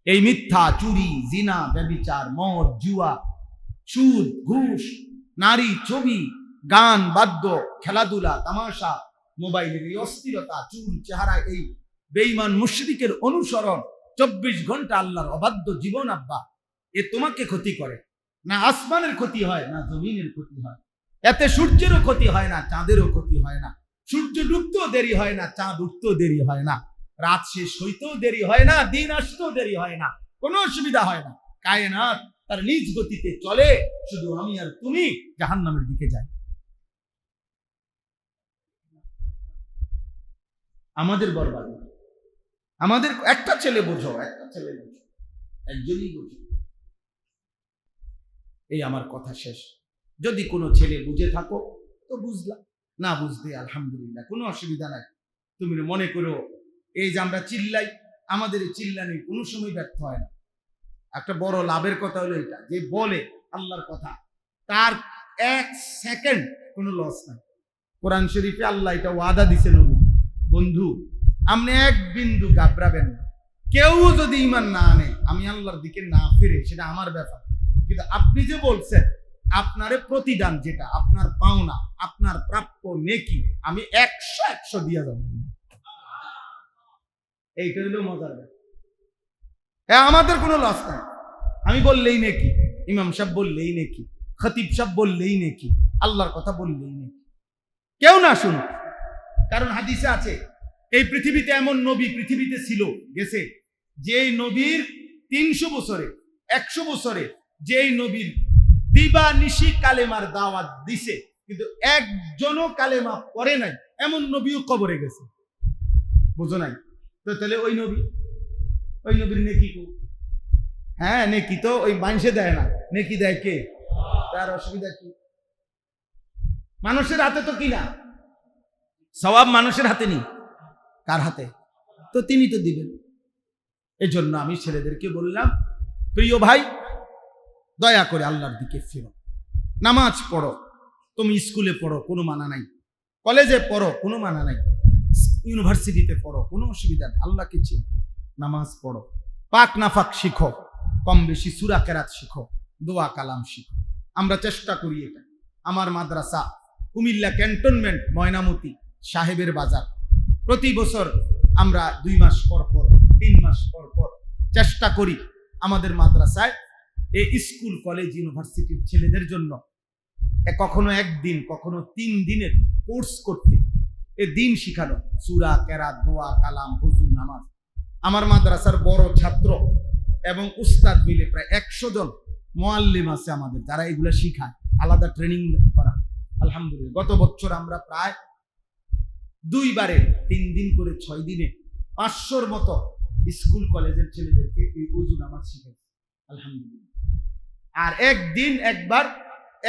এই মিথ্যা, চুরি, জিনা, ব্যভিচার, মদ, জুয়া, সুদ, ঘুষ, নারী, ছবি, গান, বাদ্য, খেলাধুলা, তামাশা, মোবাইলের এই অস্থিরতা, চুল চেহারা, এই বেঈমান মুশরিকের অনুসরণ, 24 ঘন্টা আল্লাহর অবাধ্য জীবন, আব্বা, এ তোমাকে ক্ষতি করে না। আসমানের ক্ষতি হয় না, জমিনের ক্ষতি হয়। এতে সূর্যেরও ক্ষতি হয় না, চাঁদেরও ক্ষতি হয় না। সূর্য ডুবতেও দেরি হয় না, চাঁদ উঠতেও দেরি হয় না, রাত শেষ হইতেও দেরি হয় না, দিন আসতেও দেরি হয় না, কোনো অসুবিধা হয় না। কায়নাত তার নিজ গতিতে চলে, শুধু আমি আর তুমি জাহান্নামের দিকে যাই। আমাদের বরবাদি, আমাদের একটা ছেলে বোঝো, একটা ছেলে বোঝো, একজনই বোঝো। এই আমার কথা শেষ। যদি কোনো ছেলে বুঝে থাকো তো বুঝলাম, না বুঝতে আলহামদুলিল্লাহ, কোনো অসুবিধা নাই। তুমি মনে করো এই যে আমরা চিল্লাই, আমাদের এই চিল্লানি কোনো সময় ব্যর্থ হয় না। একটা বড় লাভের কথা হলো এটা, যে বলে আল্লাহর কথা, তার 1 সেকেন্ড কোনো লস নাই। কোরআন শরীফে আল্লাহ এটা ওয়াদা দিছে নবী, বন্ধু আপনি এক বিন্দু ঘাবড়াবেন না। কেউ যদি ঈমান না আনে, আমি আল্লাহর দিকে না ফিরে, সেটা আমার ব্যাপার, কিন্তু আপনি যে বলছেন আপনারে প্রতিদান, যেটা আপনার পাওনা, আপনার প্রাপ্য নেকি, আমি 100 দিয়ে যাব। এইটা হলো মজার ব্যাপার। হ্যাঁ, আমাদের কোনো লস নাই। আমি বললেই নেকি, ইমাম সাহেব বললেই নেকি, খতিব সাহেব বললেই নেকি, আল্লাহর কথা বললেই নেকি, কেউ না শুনুক। কারণ হাদিসে আছে, এই পৃথিবীতে এমন নবী পৃথিবীতে ছিল গেছে, যেই নবীর 300 বছরে 100 বছরে যেই নবীর দিবা নিশি কালেমার দাওয়াত দিছে, কিন্তু একজনও কালেমা পড়ে নাই এমন নবীও কবরে গেছে, বুঝো নাই? তো তাহলে ওই নবীর নেকি কো? হ্যাঁ, নেকি তো ওই মানুষে দেয় না, নেকি দেয় কে? তার অসুবিধা কি? মানুষের হাতে তো কিনা, সওয়াব মানুষের হাতে নেই, কার হাতে? তো তিনি তো দিবেন। এই জন্য আমি ছেলেদেরকে বললাম, প্রিয় ভাই, দয়া করে আল্লাহর দিকে ফিরো, নামাজ পড়ো। তুমি স্কুলে পড়ো, কোনো মানা নাই, কলেজে পড়ো, কোনো মানা নাই, ইউনিভার্সিটিতে পড়ো, কোনো অসুবিধা নেই। আল্লাহকে চিনো, নামাজ পড়ো, পাক নাফাক শিখো, কম বেশি সূরা কেরাত শিখো, দোয়া কালাম শিখো। আমরা চেষ্টা করি এটা। আমার মাদ্রাসা কুমিল্লা ক্যান্টনমেন্ট ময়নামতি সাহেবের বাজার, প্রতি বছর আমরা 2 মাস পর পর 3 মাস পর পর চেষ্টা করি আমাদের মাদ্রাসায় এই স্কুল কলেজ ইউনিভার্সিটির ছেলেদের জন্য কখনো 1 দিন কখনো 3 দিনের কোর্স করতে, এ দিন শিখানো, সূরা কেরাত, দোয়া কালাম, ওযু, নামাজ। আমার মাদ্রাসার বড় ছাত্র এবং উস্তাদ মিলে প্রায় 100 জন মুআল্লিম আছে আমাদের, যারা এগুলা শিখায়, আলাদা ট্রেনিং করা। আলহামদুলিল্লাহ, গত বছর আমরা প্রায় 2 বারে 3 দিন করে 6 দিনে 500-র মতো স্কুল কলেজের ছেলেদেরকে এই ওযু নামাজ শিখাই। আলহামদুলিল্লাহ। আর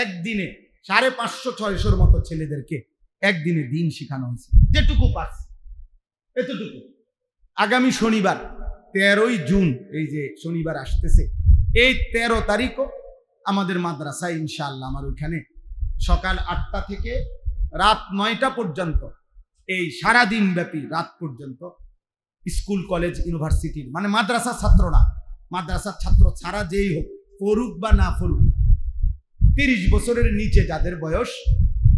একদিনে 550-600-র মতো ছেলেদেরকে একদিনে দিন শেখানো হয়েছে, যেটুকু পারছে এতটুকু। আগামী শনিবার 13ই জুন, এই যে শনিবার আসতেছে, এই 13 তারিখও আমাদের মাদ্রাসায় ইনশাআল্লাহ, আমার ওইখানে সকাল 8টা থেকে রাত 9টা পর্যন্ত, এই সারাদিন ব্যাপী রাত পর্যন্ত স্কুল কলেজ ইউনিভার্সিটির, মানে মাদ্রাসা ছাত্র না, মাদ্রাসার ছাত্র ছাড়া যেই হোক, পড়ুক বা না পড়ুক, 30 বছরের নিচে যাদের বয়স,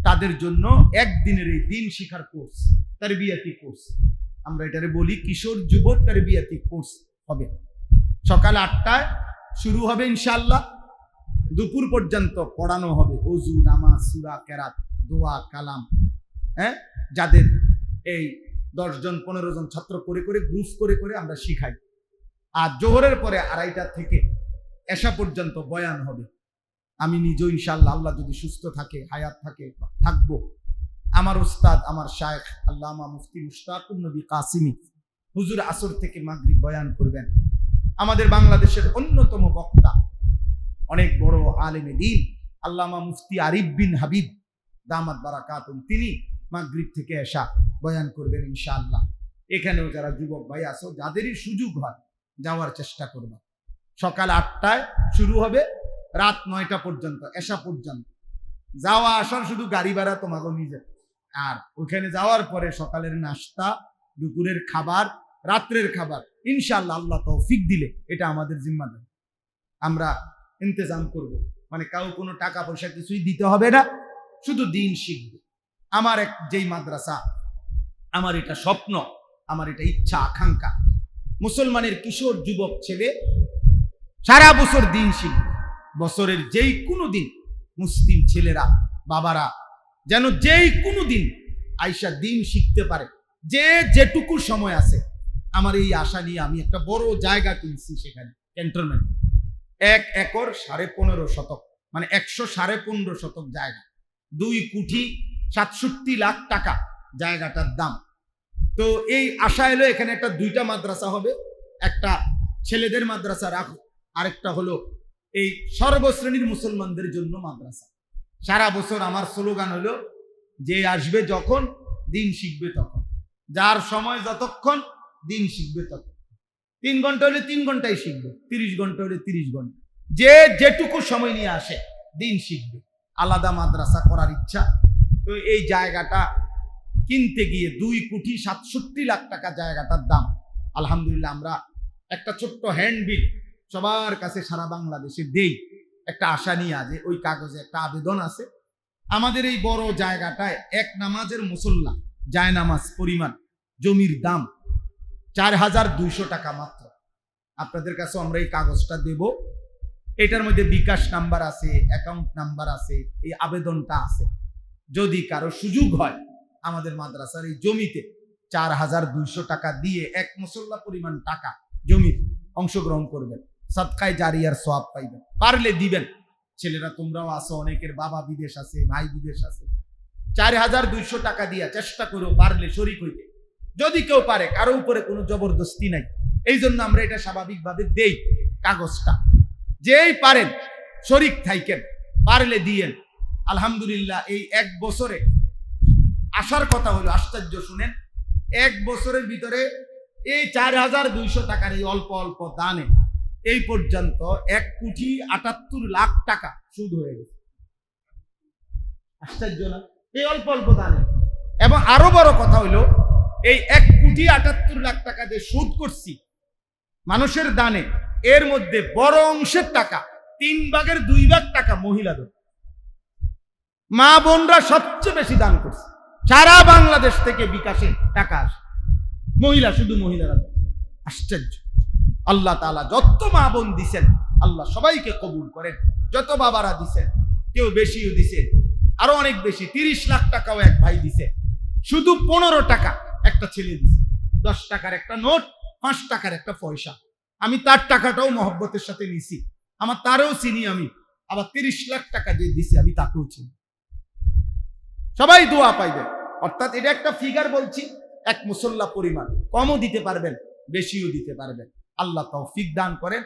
তাদের জন্য একদিনের এই দিন শিখার কোর্স, তারবিয়াতি কোর্স, আমরা এটারে বলি কিশোর যুবক তারবিয়াতি কোর্স হবে। সকাল 8টায় শুরু হবে ইনশাআল্লাহ, দুপুর পর্যন্ত পড়ানো হবে ওযু, নামাজ, সূরা কেরাত, দোয়া কালাম। হ্যাঁ, যাদের এই 10 জন 15 জন ছাত্র করে করে গ্রুপ করে করে আমরা শিখাই। আর জোহরের পরে 2:30টা থেকে এশা পর্যন্ত বয়ান হবে। আমি নিজেও ইনশাআল্লাহ, আল্লাহ যদি সুস্থ থাকে, হায়াত থাকে, থাকবো, আমার উস্তাদ, আমার শায়েখ আল্লামা মুফতি মুশতাকুন নবী কাসিমি হুজুর আসর থেকে মাগরিব বয়ান করবেন। আমাদের বাংলাদেশের অন্যতম বক্তা, অনেক বড় আলেমে দ্বীন আল্লামা মুফতি আরিফ বিন হাবিব দামাত বারাকাতুম, তিনি মাগরিব থেকে এশা বয়ান করবেন ইনশাআল্লাহ। এখানেও যারা যুবক ভাই আছো, যাদেরই সুযোগ হয় যাওয়ার চেষ্টা করবা। সকাল 8টায় শুরু হবে, রাত 9টা পর্যন্ত, এশা পর্যন্ত। যাওয়া আসার শুধু গাড়ি ভাড়া তোমাকে নিজের। আর ওখানে যাওয়ার পরে সকালের নাস্তা, দুপুরের খাবার, রাত্রের খাবার ইনশাআল্লাহ আল্লাহ তৌফিক দিলে এটা আমাদের জিম্মাদারি, আমরা ইন্তজাম করব। মানে কাউ কোনো টাকা পয়সা কিছুই দিতে হবে না, শুধু দিন শিখবে। আমার যেই মাদ্রাসা, আমার এটা স্বপ্ন, আমার এটা ইচ্ছা আকাঙ্ক্ষা, মুসলমানের কিশোর যুবক ছেলে সারা বছর দিন শিখবে। বছরের যেই কোনো দিন মুসলিম ছেলেরা, বাবারা যেন যেই কোনো দিন আইসা দিন শিখতে পারে, যে যেটুকু সময় আছে। আমার এই আশা নিয়ে আমি একটা বড় জায়গা কিনছি সেখানে ক্যান্টনমেন্ট, 1 একর 15.5 শতক, মানে 115.5 শতক জায়গা, 2,67 লাখ টাকা জায়গাটার দাম। তো এই আশা এলো, এখানে একটা 2টা মাদ্রাসা হবে, একটা ছেলেদের মাদ্রাসা রাখো, আরেকটা হলো এই সর্বশ্রেণীর মুসলমানদের জন্য মাদ্রাসা। সারা বছর আমার স্লোগান হলো, যে আসবে যখন দিন শিখবে তখন, যার সময় যতক্ষণ দিন শিখবে তখন। 3 ঘন্টা হলে 3 ঘন্টাই শিখবে, 30 ঘন্টা হলে 30 ঘন্টা, যে যেটুকু সময় নিয়ে আসে দিন শিখবে। আলাদা মাদ্রাসা করার ইচ্ছা। তো এই জায়গাটা কিনতে গিয়ে 2,67 লাখ টাকা জায়গাটার দাম। আলহামদুলিল্লাহ, আমরা একটা ছোট্ট হ্যান্ডবিল সবার কাছে সারা বাংলাদেশে দেই, একটা আশা নিয়ে। আজ ওই কাগজে একটা আবেদন আছে। আমাদের এই বড় জায়গাটায় 1 নামাজের মুসল্লা জায় নামাজ পরিমাণ জমির দাম 4,200 টাকা মাত্র। আপনাদের কাছে আমরা এই কাগজটা দেব, এটার মধ্যে বিকাশ নাম্বার আছে, অ্যাকাউন্ট নাম্বার আছে, এই আবেদনটা আছে। যদি কারো সুযোগ হয় আমাদের মাদ্রাসার এই জমিতে 4,200 টাকা দিয়ে 1 মুসল্লা পরিমাণ টাকা জমির অংশগ্রহণ করবেন, সাদকায়ে জারিয়ার সওয়াব পাইবেন, পারলে দিবেন। ছেলেরা তোমরাও আছো, অনেকের বাবা বিদেশ আছে, ভাই বিদেশ আছে। 4200 টাকা দিয়া চেষ্টা করো পারলে শরীক হইতে, যদি কেউ পারে। কারো উপরে কোনো জবরদস্তি নাই, এই জন্য আমরা এটা স্বাভাবিকভাবে দেই কাগজটা। যেই পারেন শরীক থাইকেন, পারলে দিয়েন। আলহামদুলিল্লাহ এই 1 বছরে আসার কথা হলো, আশ্চর্য শুনেন, 1 বছরের ভিতরে এই 4200 টাকার এই অল্প অল্প দানে এই পর্যন্ত 1,78,00,000 টাকা সুদ হয়ে গেছে। আশ্চর্য না? এই অল্প অল্প দানে। এবং আরো বড় কথা হইল, এই 1,78,00,000 টাকা যে সুদ করছি মানুষের দানে, এর মধ্যে বড় অংশের টাকা 3/2 টাকা মহিলাদের। মা বোনরা সবচেয়ে বেশি দান করছে। সারা বাংলাদেশ থেকে বিকাশে টাকা আসে, মহিলা, শুধু মহিলারা। আশ্চর্য! আল্লাহ তাআলা যত মা বোন দিছেন আল্লাহ সবাইকে কবুল করেন। যত বাবারা দিছেন, কেউ বেশিও দিছে, আরো অনেক বেশি। 30 লাখ টাকাও এক ভাই দিছে। শুধু 15 টাকা একটা ছেলে দিছে। 10 টাকার একটা নোট, 5 টাকার একটা পয়সা। আমি তার টাকাটাও মহব্বতের সাথে নিছি, আমার তারও চিনি আমি। আবার 30 লাখ টাকা যে দিছে আমি তাকেও চিনি। সবাই দোয়া পাইবে। অর্থাৎ এটা একটা ফিগার বলছি, এক মুসল্লা পরিমাণ। কমও দিতে পারবেন, বেশিও দিতে পারবেন। আল্লাহ তৌফিক দান করেন।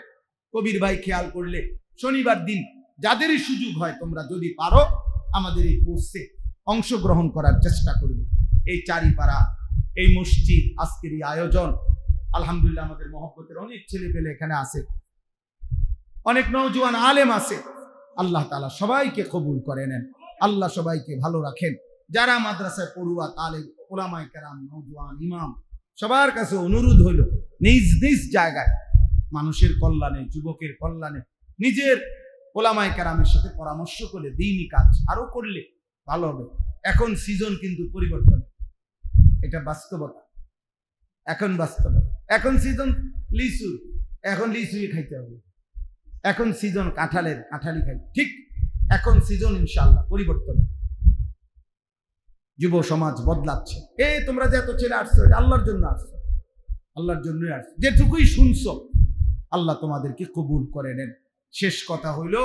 কবির ভাই খেয়াল করলে শনিবার দিন যাদেরই সুযোগ হয়, তোমরা যদি পারো আমাদের এই কোর্সে অংশগ্রহণ করার চেষ্টা করবে। এই চারিপাড়া, এই মসজিদ, আজকের এই আয়োজন, আলহামদুলিল্লাহ আমাদের মহব্বতের অনেক ছেলে পেলে এখানে আছে, অনেক নওজোয়ান আলেম আছে। আল্লাহ তাআলা সবাইকে কবুল করে নেন, আল্লাহ সবাইকে ভালো রাখেন। যারা মাদ্রাসায় পড়ুয়া, তালেব, ওলামায়ে কেরাম, নওজোয়ান, ইমাম, সবার কাছে অনুরোধ হইল, নিজ নিজ জায়গায় মানুষের কল্যাণে, যুবকের কল্যাণে নিজের ওলামায়ে কেরামের সাথে পরামর্শ করে দ্বীনি কাজ আরো করলে ভালো হবে। এখন সিজন কিন্তু পরিবর্তন, এটা বাস্তবতা। এখন বাস্তবতা, এখন সিজন লিচু, এখন লিচুই খাইতে হবে। এখন সিজন কাঁঠালের, কাঁঠালি খাই। ঠিক এখন সিজন ইনশাআল্লাহ পরিবর্তন। যুব সমাজ বদলাচ্ছে। তোমরা যে এত ছেলে আসছো, এটা আল্লাহর জন্য আসছো, আল্লাহর জন্যই আসছো। যেটুকুই শুনছো আল্লাহ তোমাদেরকে কবুল করে নেন। শেষ কথা হইল,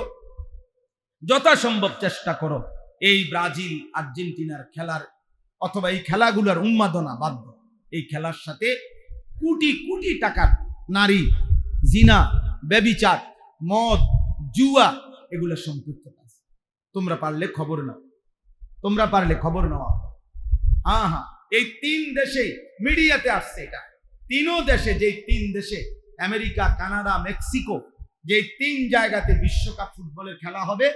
যথাসম্ভব চেষ্টা করো এই ব্রাজিল আর্জেন্টিনার খেলার অথবা এই খেলাগুলোর উন্মাদনা বাদ দাও। এই খেলার সাথে কোটি কোটি টাকার নারী, জিনা, ব্যভিচার, মদ, জুয়া, এগুলো সম্পৃক্ত আছে। তোমরা পারলে খবর নাও, তোমরা পারলে খবর নাও। এই 3 দেশে মিডিয়াতে আসছে এটা। 3 দেশে, যে 3 দেশে আমেরিকা, কানাডা, মেক্সিকো, যে 3 জায়গাতে বিশ্বকাপ ফুটবলের খেলা হবে,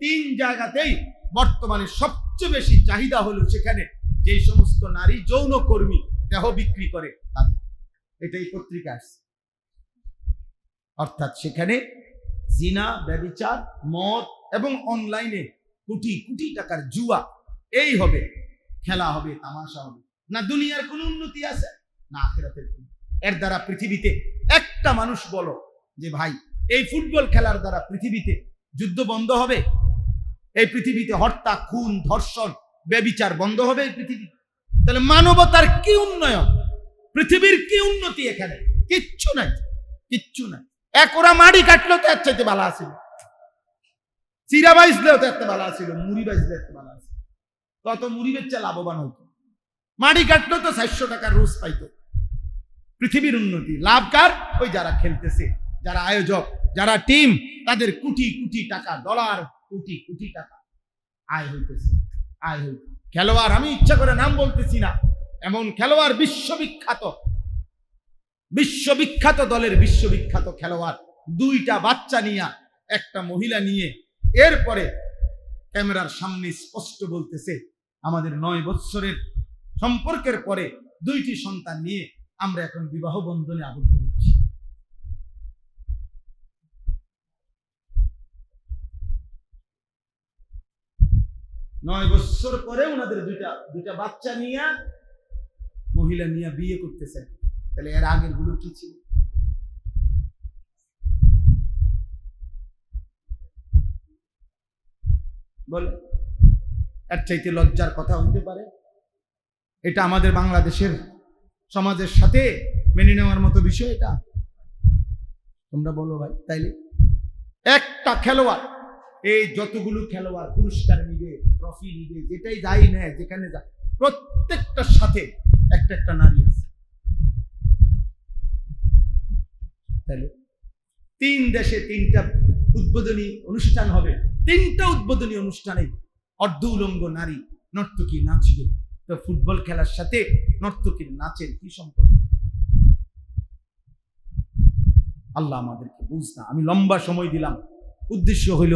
3 জায়গাতেই বর্তমানে সবচেয়ে বেশি চাহিদা হলো সেখানে যে সমস্ত নারী যৌনকর্মী দেহ বিক্রি করে তাদের। এটাই পত্রিকা আসছে। অর্থাৎ সেখানে জিনা, ব্যভিচার, মদ এবং অনলাইনে কোটি কোটি টাকার জুয়া, এই হবে, খেলা হবে, তামাশা হবে। না দুনিয়ার কোন উন্নতি আছে, না আখিরাতের। এর দ্বারা পৃথিবীতে একটা মানুষ বলো যে ভাই এই ফুটবল খেলার দ্বারা পৃথিবীতে যুদ্ধ বন্ধ হবে? এই পৃথিবীতে হত্যা, খুন, ধর্ষণ, ব্যভিচার বন্ধ হবে এই পৃথিবী? তাহলে মানবতার কি উন্নয়ন, পৃথিবীর কি উন্নতি? এখানে কিচ্ছু নাই, কিচ্ছু নাই। ওরা মাটি কাটলেও তো এর চাইতে ভালো আছিল, চিরা বাইজলেও তো একটা ভালো আছিল, মুড়ি বাইজলে একটা ভালো আছিল। কত মুড়ি বেচে লাভবান হইতো, মাটি কাটলেও তো 400 টাকা রোজ পাইতো। পৃথিবীর উন্নতি লাভ কার? ওই যারা খেলতেছে, যারা আয়োজক, যারা টিম, তাদের কোটি কোটি টাকা, ডলার, কোটি কোটি টাকা আয় হইতেছে, আয় হইতে। খেলোয়াড়, আমি ইচ্ছা করে নাম বলতেছি না, এমন খেলোয়াড়, বিশ্ববিখ্যাত দলের বিশ্ববিখ্যাত খেলোয়াড়, 2টা বাচ্চা নিয়ে, একটা মহিলা নিয়ে, এরপরে ক্যামেরার সামনে স্পষ্ট বলতেছে আমাদের 9 বৎসরের সম্পর্কের পরে 2টি সন্তান নিয়ে আমরা এখন বিবাহ বন্ধনে আবদ্ধ হচ্ছি। নয় বছর পরে ওনাদের দুইটা বাচ্চা নিয়ে, মহিলা নিয়ে বিয়ে করতেছে। তাহলে এর আগের গুলো কি ছিল? বলে এর চাইতে লজ্জার কথা হইতে পারে? এটা আমাদের বাংলাদেশের সমাজের সাথে মেনে নেওয়ার মতো বিষয় এটা? তোমরা বলো ভাই। তাইলে একটা খেলোয়াড় এই যতগুলো খেলোয়াড় পুরস্কার নিবে, ট্রফি নিবে, যেটাই যাই নেয়, যেখানে যায়, প্রত্যেকটার সাথে একটা একটা নারী আছে। তাহলে 3 দেশে 3টা উদ্বোধনী অনুষ্ঠান হবে, 3টা উদ্বোধনী অনুষ্ঠানে অর্ধ উলঙ্গ নারী নর্তকী নাচবে। তো ফুটবল খেলার সাথে নর্তকীর নাচের কি সম্পর্ক? আল্লাহ আমাদেরকে বুঝনা। আমি লম্বা সময় দিলাম, উদ্দেশ্য হইল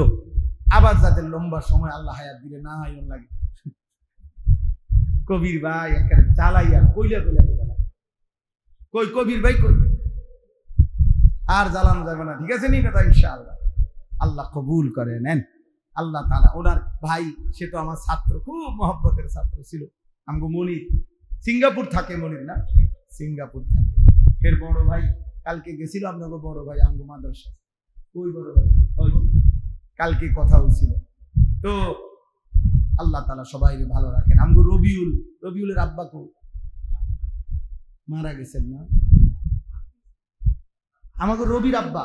আবার যাদের লম্বা সময় আল্লাহ হায়াত দিলে না আয়ন লাগে। কবির ভাই একটা জ্বালাইয়া কইলা কই কবির ভাই কই, আর জ্বালানো যাবে না, ঠিক আছে নি কথা? ইনশাআল্লাহ আল্লাহ কবুল করে নেন। আল্লাহ তাআলা, ওনার ভাই সে তো আমার ছাত্র, খুব মহব্বতের ছাত্র ছিল। আমগো মনির সিঙ্গাপুর থাকে, মনির না সিঙ্গাপুর থাকে। এর বড় ভাই কালকে গেছিল, আপনাকে বড় ভাই আমগো মাদ্রাসা, ওই বড় ভাই ওই কালকে কথা হয়েছিল। তো আল্লাহ তাআলা সবাই ভালো রাখেন। আমগো রবিউলের আব্বা কো মারা গেছেন না, আমাকে রবির আব্বা,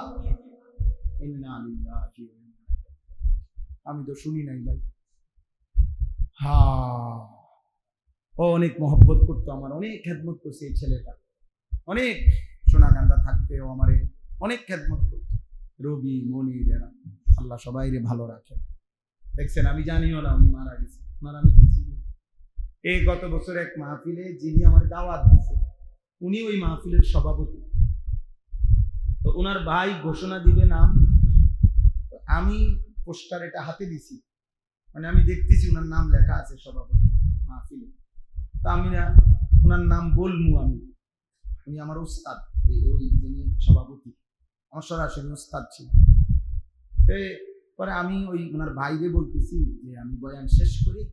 আমি তো শুনি নাই ভাই। হ্যাঁ, ও অনেক মহব্বত করতো, আমার অনেক খেদমত করছে এই ছেলেটা, অনেক সোনাকান্দা থাকতে ও আমারে অনেক খেদমত করতো। রবি, মনির এরা আল্লাহ সবাই ভালো রাখে। দেখছেন, আমি জানিও না উনি মারা গেছে, ওনার আমি তো চিনি। এই গত বছর এক মাহফিলে যিনি আমার দাওয়াত দিছে, উনি ওই মাহফিলের সভাপতি। তো ওনার ভাই ঘোষণা দিবে নাম, আমি পোস্টার এটা হাতে দিছি, মানে আমি দেখতেছি ওনার নাম লেখা আছে সভাপতি মাহফিলে। তো আমি না ওনার নাম বলবো, আমি উনি আমার উস্তাদ, ওই যিনি সভাপতি আমার সরাসরি উস্তাদ ছিল। পরে আমি ওই ওনার ভাইরে বলতেছি যে আমি বয়ান শেষ করি,